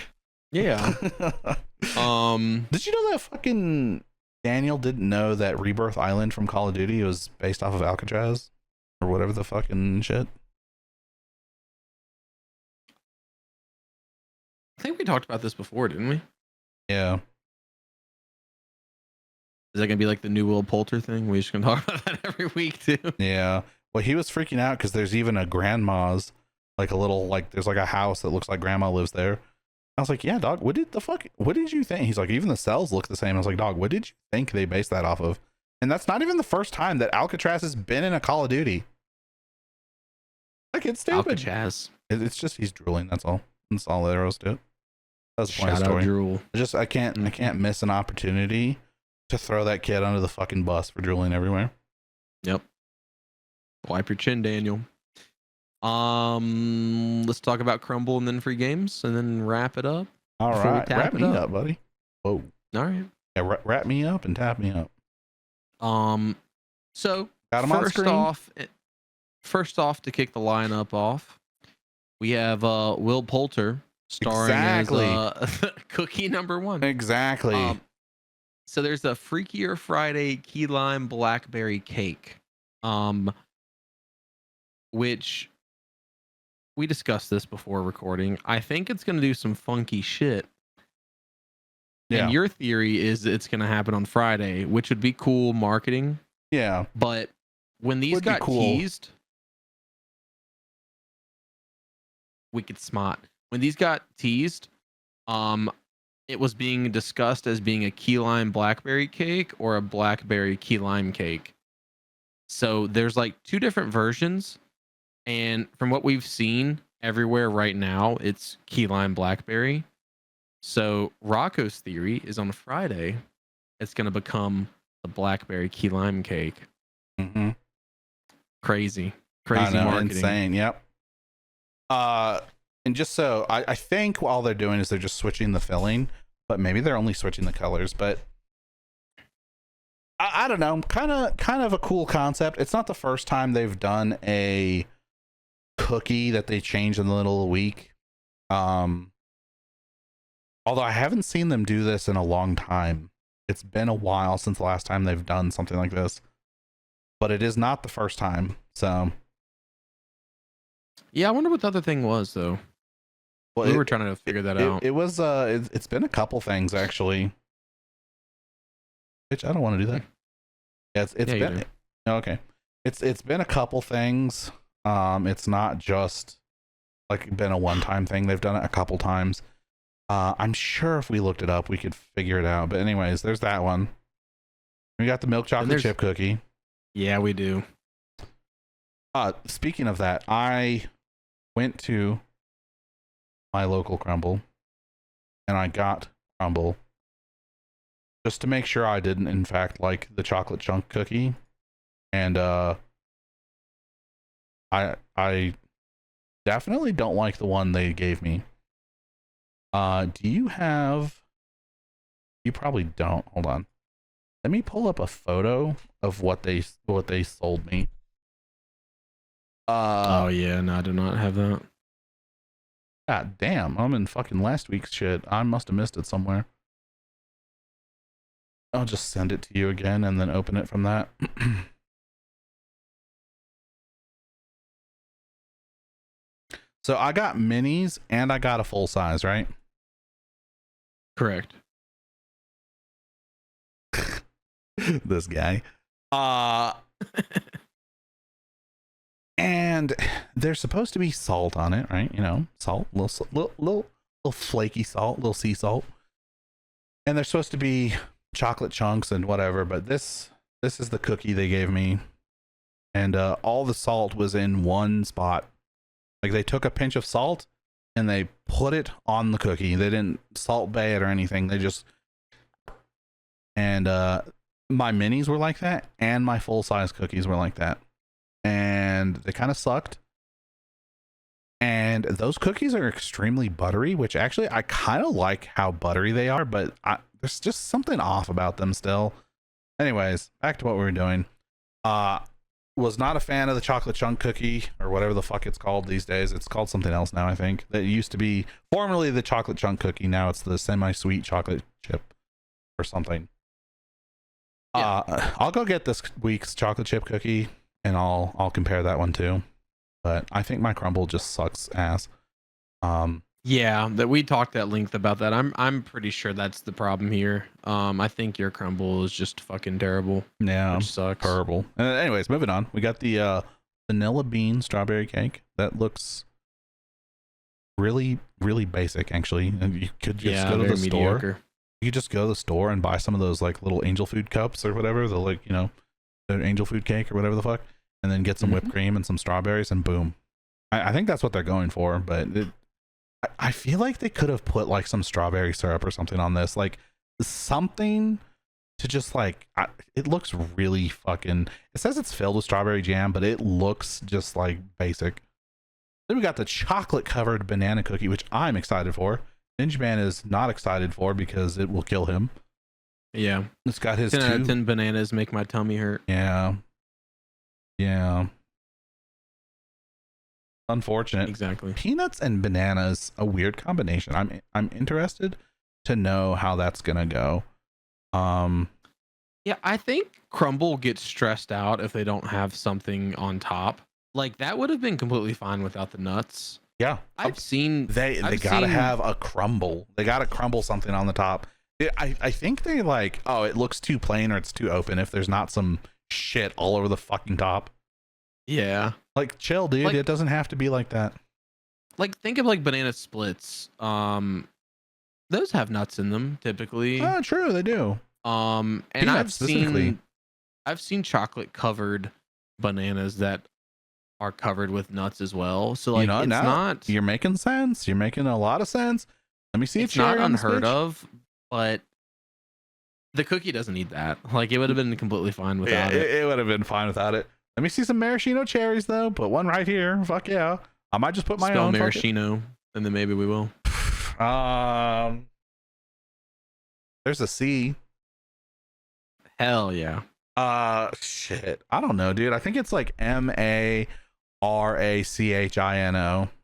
Yeah. Did you know that fucking Daniel didn't know that Rebirth Island from Call of Duty was based off of Alcatraz or whatever the fucking shit? I think we talked about this before, didn't we? Yeah. Is that gonna be like the new Will Poulter thing? We're just gonna talk about that every week too. Yeah. Well, he was freaking out because there's even a grandma's, like a little, like there's like a house that looks like grandma lives there. I was like, yeah, dog, what did you think? He's like, even the cells look the same. I was like, dog, what did you think they based that off of? And that's not even the first time that Alcatraz has been in a Call of Duty. Like, it's stupid. Alcatraz. It's just he's drooling. That's all. That's all there is to it. That's the point of the Shout out story. drool. I can't miss an opportunity to throw that kid under the fucking bus for drooling everywhere. Yep. Wipe your chin, Daniel. Let's talk about Crumbl and then free games, and then wrap it up. All right, wrap me up, buddy. Whoa. All right. Yeah, wrap me up and tap me up. So got him on screen. First off, to kick the lineup off, we have Will Poulter starring as Cookie Number 1. Exactly. So there's a Freakier Friday key lime blackberry cake, which we discussed this before recording. I think it's going to do some funky shit. Yeah. And your theory is it's going to happen on Friday, which would be cool marketing. Yeah. But when these got teased, wicked smart. When these got teased, it was being discussed as being a key lime blackberry cake or a blackberry key lime cake. So there's like two different versions. And from what we've seen everywhere right now, it's key lime blackberry. So Rocco's theory is on Friday, it's going to become the blackberry key lime cake. Mm-hmm. Crazy. Crazy I know, marketing. insane. Yep. And just so I think all they're doing is they're just switching the filling, but maybe they're only switching the colors. But I don't know. Kind of a cool concept. It's not the first time they've done a cookie that they changed in the middle of the week. Although I haven't seen them do this in a long time. It's been a while since the last time they've done something like this, but it is not the first time. So Yeah, I wonder what the other thing was though. well, We were trying to figure that out. It was it's been a couple things actually. Which I don't want to do that. Yeah, it's Yeah, been okay. It's been a couple things. It's not just like been a one-time thing. They've done it a couple times. I'm sure if we looked it up, we could figure it out. But anyways, there's that one. We got the milk chocolate chip cookie. Yeah, we do. Speaking of that, I went to my local Crumbl and I got Crumbl just to make sure I didn't in fact like the chocolate chunk cookie. And I definitely don't like the one they gave me. Do you have? You probably don't. Hold on. Let me pull up a photo of what they sold me. Oh yeah, no, I do not have that. God damn, I'm in fucking last week's shit. I must have missed it somewhere. I'll just send it to you again and then open it from that. So I got minis and I got a full size, right? Correct. This guy. And there's supposed to be salt on it, right? You know, salt, little flaky salt, little sea salt. And there's supposed to be chocolate chunks and whatever, but this is the cookie they gave me. And all the salt was in one spot. Like they took a pinch of salt and they put it on the cookie. They didn't salt bay it or anything. They just, and my minis were like that and my full size cookies were like that. And they kind of sucked. And those cookies are extremely buttery, which actually I kind of like how buttery they are, but there's just something off about them still. Anyways, back to what we were doing. Was not a fan of the chocolate chunk cookie or whatever the fuck it's called these days. It's called something else now, I think. That used to be formerly the chocolate chunk cookie. Now it's the semi-sweet chocolate chip or something. Yeah. I'll go get this week's chocolate chip cookie and I'll compare that one too. But I think my Crumbl just sucks ass. Yeah, that we talked at length about that. I'm pretty sure that's the problem here. I think your Crumbl is just fucking terrible. Yeah, which sucks. Terrible. Anyways, moving on. We got the vanilla bean strawberry cake. That looks really, really basic. Actually, and you could just go to the mediocre store. You could just go to the store and buy some of those like little angel food cups or whatever. The like the angel food cake or whatever the fuck, and then get some whipped cream and some strawberries and boom. I think that's what they're going for, but I feel like they could have put like some strawberry syrup or something on this, like something to just like, it looks really fucking, it says it's filled with strawberry jam, but it looks just like basic. Then we got the chocolate covered banana cookie, which I'm excited for. Ninjahitman is not excited for because it will kill him. Yeah. It's got his 10 out of 10 bananas make my tummy hurt. Yeah. Unfortunate. Exactly. Peanuts and bananas, a weird combination. I'm interested to know how that's gonna go. Yeah, I think Crumbl gets stressed out if they don't have something on top. Like that would have been completely fine without the nuts. Yeah, I've seen they gotta have a Crumbl. They gotta crumble something on the top. I think they like, oh, it looks too plain or it's too open if there's not some shit all over the fucking top. Yeah. Like chill, dude. It doesn't have to be like that. Like think of like banana splits. Those have nuts in them typically. Oh, true, they do. And Peanuts I've seen chocolate covered bananas that are covered with nuts as well. So like it's not, you're making sense. You're making a lot of sense. Let me see if it's not unheard of, but the cookie doesn't need that. Like it would have been completely fine without it. It would have been fine without it. Let me see some maraschino cherries though. Put one right here. Fuck yeah. I might just put my Spell own. maraschino, and then maybe we will. There's a C. Hell yeah. Shit. I don't know, dude. I think it's like MARACHINO.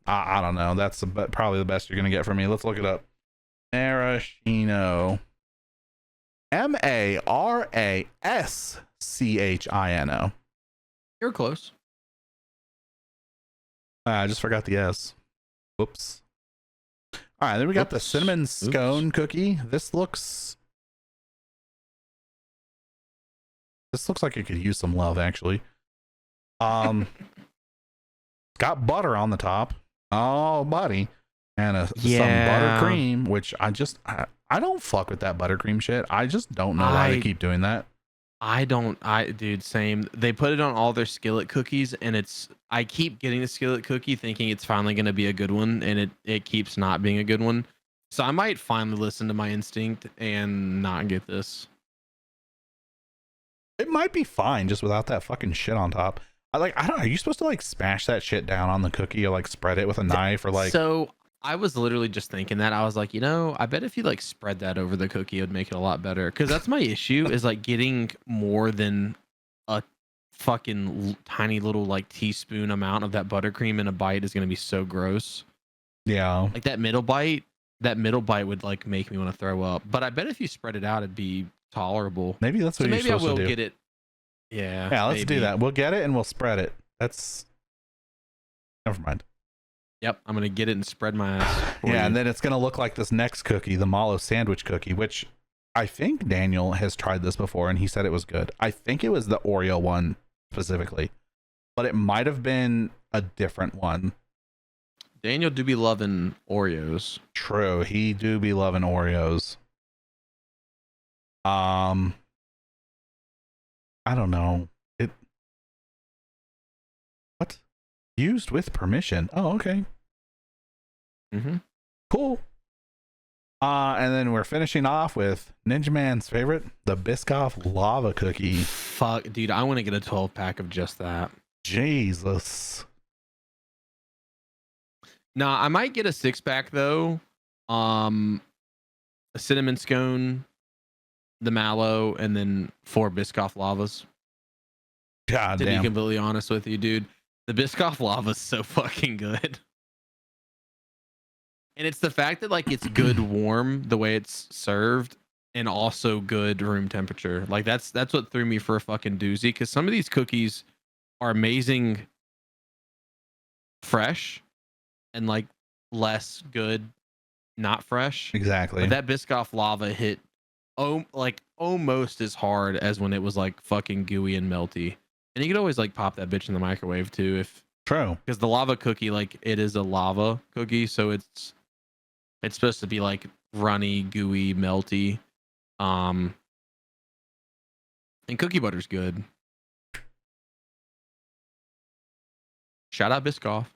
I don't know. That's probably the best you're gonna get from me. Let's look it up. Maraschino. MARASCHINO. You're close. I just forgot the S. Whoops. All right, then we got the cinnamon scone cookie. This looks like it could use some love, actually. Got butter on the top. Oh, buddy. And some buttercream, which I don't fuck with that buttercream shit. I just don't know why they keep doing that. Dude, same. They put it on all their skillet cookies, and I keep getting the skillet cookie thinking it's finally going to be a good one, and it keeps not being a good one. So I might finally listen to my instinct and not get this. It might be fine just without that fucking shit on top. Are you supposed to like smash that shit down on the cookie or like spread it with a knife or like? So I was literally just thinking that. I was like, I bet if you like spread that over the cookie, it would make it a lot better. Because that's my issue is like getting more than a fucking tiny little like teaspoon amount of that buttercream in a bite is going to be so gross. Yeah. Like that middle bite would like make me want to throw up. But I bet if you spread it out, it'd be tolerable. Maybe that's what you're supposed to do. Maybe I will get it. Yeah. Yeah, let's do that. We'll get it and we'll spread it. Never mind. Yep, I'm gonna get it and spread my ass. Yeah, and then it's gonna look like this next cookie, the mallow sandwich cookie, which I think Daniel has tried this before and he said it was good. I think it was the Oreo one specifically, but it might have been a different one. Daniel do be loving Oreos. True, he do be loving Oreos. I don't know. What? Used with permission. Oh, okay. Cool. And then we're finishing off with Ninjaman's favorite, the Biscoff lava cookie. Fuck, dude, I want to get a 12-pack of just that. Jesus. Nah, I might get a 6-pack though. A cinnamon scone, the mallow, and then 4 Biscoff lavas. God to damn. be completely honest with you, dude, the Biscoff lava is so fucking good. And it's the fact that like it's good warm the way it's served and also good room temperature. Like that's what threw me for a fucking doozy, because some of these cookies are amazing fresh and like less good not fresh. Exactly. But that Biscoff lava hit like almost as hard as when it was like fucking gooey and melty. And you could always like pop that bitch in the microwave too if true. Because the lava cookie, like it is a lava cookie, so it's supposed to be like runny, gooey, melty. And cookie butter's good. Shout out Biscoff.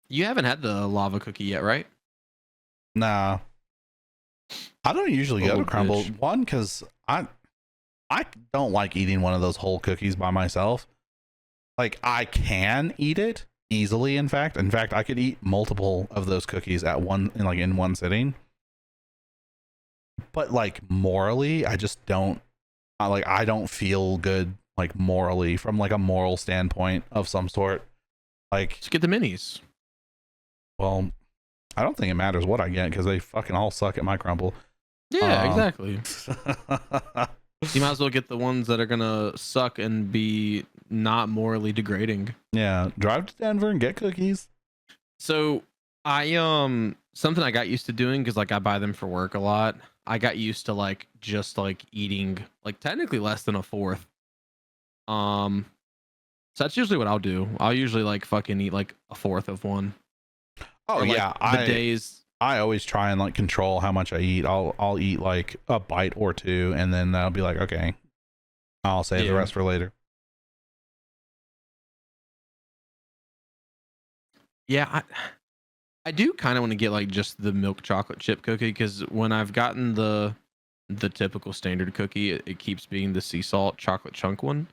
You haven't had the lava cookie yet, right? Nah. I don't usually go to Crumbl. Bitch. One, because I don't like eating one of those whole cookies by myself. Like I can eat it easily. In fact, I could eat multiple of those cookies in one sitting. But like morally, I just don't. I don't feel good like morally from like a moral standpoint of some sort. Like Just get the minis. Well, I don't think it matters what I get because they fucking all suck at my Crumbl. Yeah, exactly. You might as well get the ones that are gonna suck and be not morally degrading. Yeah, drive to Denver and get cookies. So I something I got used to doing, because like I buy them for work a lot. I got used to like just like eating like technically less than a fourth. So that's usually what I'll do. I'll usually like fucking eat like a fourth of one. Oh Or, like, yeah, the days. I always try and like control how much I eat. I'll eat like a bite or two, and then I'll be like, okay, I'll save the rest for later. Yeah, I do kind of want to get like just the milk chocolate chip cookie, because when I've gotten the the typical standard cookie. It keeps being the sea salt chocolate chunk one.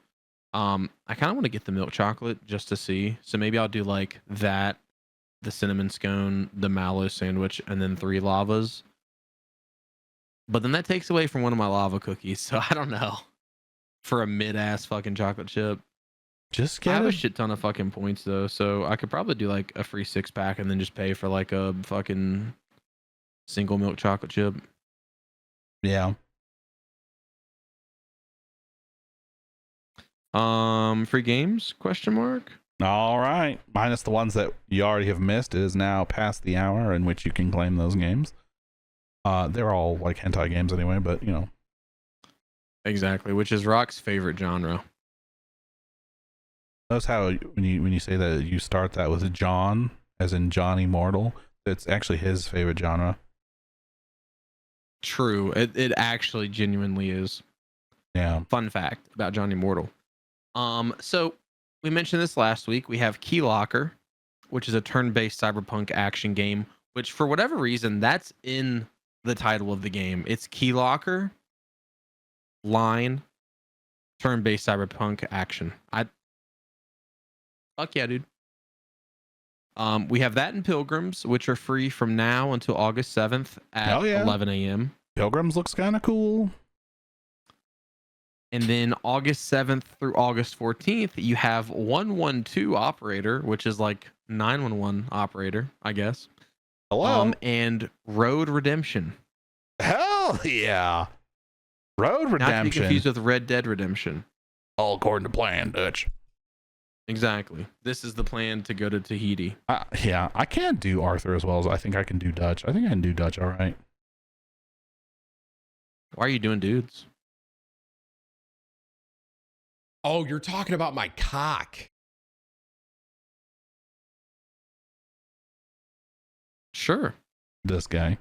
I kind of want to get the milk chocolate just to see. So maybe I'll do like that, the cinnamon scone, the mallow sandwich, and then 3 lavas. But then that takes away from one of my lava cookies, so I don't know. For a mid-ass fucking chocolate chip. Just I get have a it. shit ton of fucking points though, so I could probably do like a free 6-pack and then just pay for like a fucking single milk chocolate chip. Yeah. Free games? Question mark. All right. Minus the ones that you already have missed. It is now past the hour in which you can claim those games. They're all like hentai games anyway, but you know. Exactly, which is Rock's favorite genre. Notice how when you say that you start that with John, as in Johnny Mortal, it's actually his favorite genre. True, it actually genuinely is. Yeah. Fun fact about Johnny Mortal. So we mentioned this last week. We have Key Locker, which is a turn-based cyberpunk action game, which for whatever reason, that's in the title of the game. It's Key Locker line turn-based cyberpunk action. Fuck yeah, dude. We have that in Pilgrims, which are free from now until August 7th at 11 a.m. Pilgrims looks kind of cool. And then August 7th through August 14th, you have 112 Operator, which is like 911 Operator, I guess. Hello. And Road Redemption. Hell yeah. Road Redemption. Not to be confused with Red Dead Redemption. All according to plan, Dutch. Exactly. This is the plan to go to Tahiti. Yeah, I can't do Arthur as well as I think I can do Dutch. I think I can do Dutch all right. Why are you doing dudes? Oh, you're talking about my cock. Sure. This guy.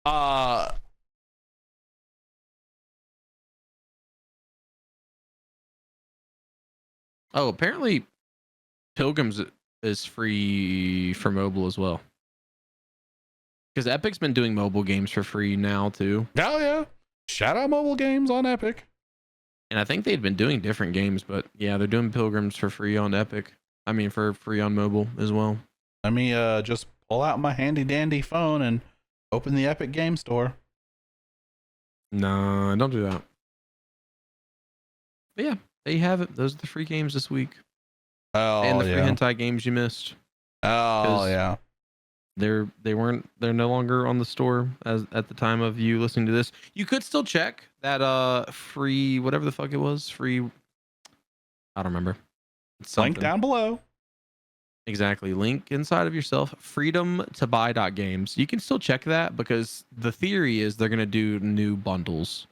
Oh, apparently Pilgrims is free for mobile as well. Because Epic's been doing mobile games for free now too. Oh yeah. Shout out mobile games on Epic. And I think they'd been doing different games, but yeah, they're doing Pilgrims for free on Epic. I mean, for free on mobile as well. Let me just pull out my handy dandy phone and open the Epic Game Store. No, don't do that. But yeah, there you have it. Those are the free games this week. Oh, and the free yeah. hentai games you missed. Oh, yeah. They're no longer on the store as at the time of you listening to this. You could still check that free whatever the fuck it was. Free I don't remember. Link down below. Exactly. Link inside of yourself. Freedom to buy.games. You can still check that because the theory is they're gonna do new bundles.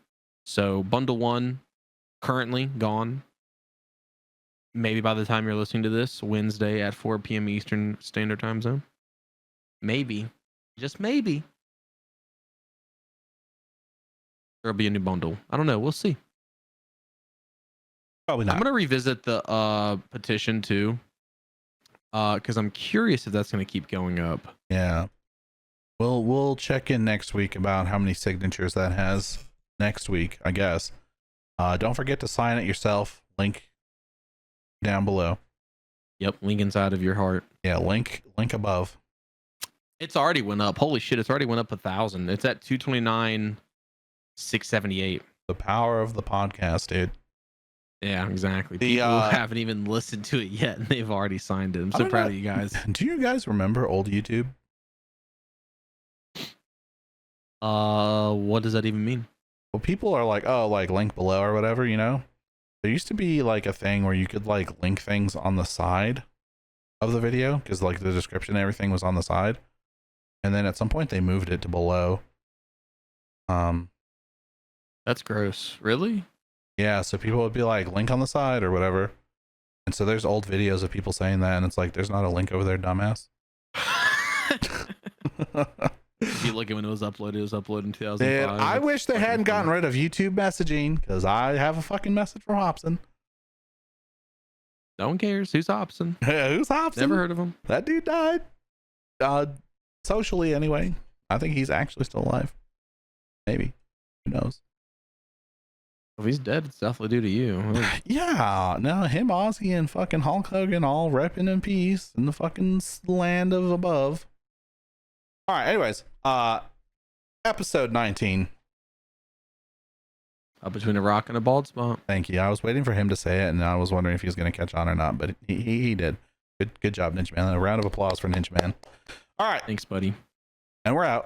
So bundle 1 currently gone. Maybe by the time you're listening to this, Wednesday at 4 p.m. Eastern Standard Time Zone. Maybe, just maybe, there'll be a new bundle. I don't know. We'll see. Probably not. I'm gonna revisit the petition too, because I'm curious if that's gonna keep going up. Yeah. We'll check in next week about how many signatures that has next week, I guess. Don't forget to sign it yourself. Link down below. Yep, link inside of your heart. Yeah, link above. It's already went up. Holy shit! It's already went up 1,000. It's at 229,678. The power of the podcast, dude. Yeah, exactly. People haven't even listened to it yet, and they've already signed it. I'm so proud of you guys. Do you guys remember old YouTube? What does that even mean? Well, people are like, oh, like link below or whatever, you know? There used to be like a thing where you could like link things on the side of the video because like the description and everything was on the side. And then at some point they moved it to below. That's gross. Really? Yeah, so people would be like link on the side or whatever. And so there's old videos of people saying that and it's like there's not a link over there, dumbass. If you look at when it was uploaded in 2005. Dude, I wish they hadn't gotten rid of YouTube messaging because I have a fucking message from Hobson. No one cares. Who's Hobson? Who's Hobson? Never heard of him. That dude died. Socially, anyway. I think he's actually still alive. Maybe. Who knows? If he's dead, it's definitely due to you. Yeah, no, him, Ozzy, and fucking Hulk Hogan all repping in peace in the fucking land of above. All right, anyways, episode 19. Up between a rock and a bald spot. Thank you. I was waiting for him to say it, and I was wondering if he was going to catch on or not, but he did. Good job, Ninja Man. A round of applause for Ninja Man. All right. Thanks, buddy. And we're out.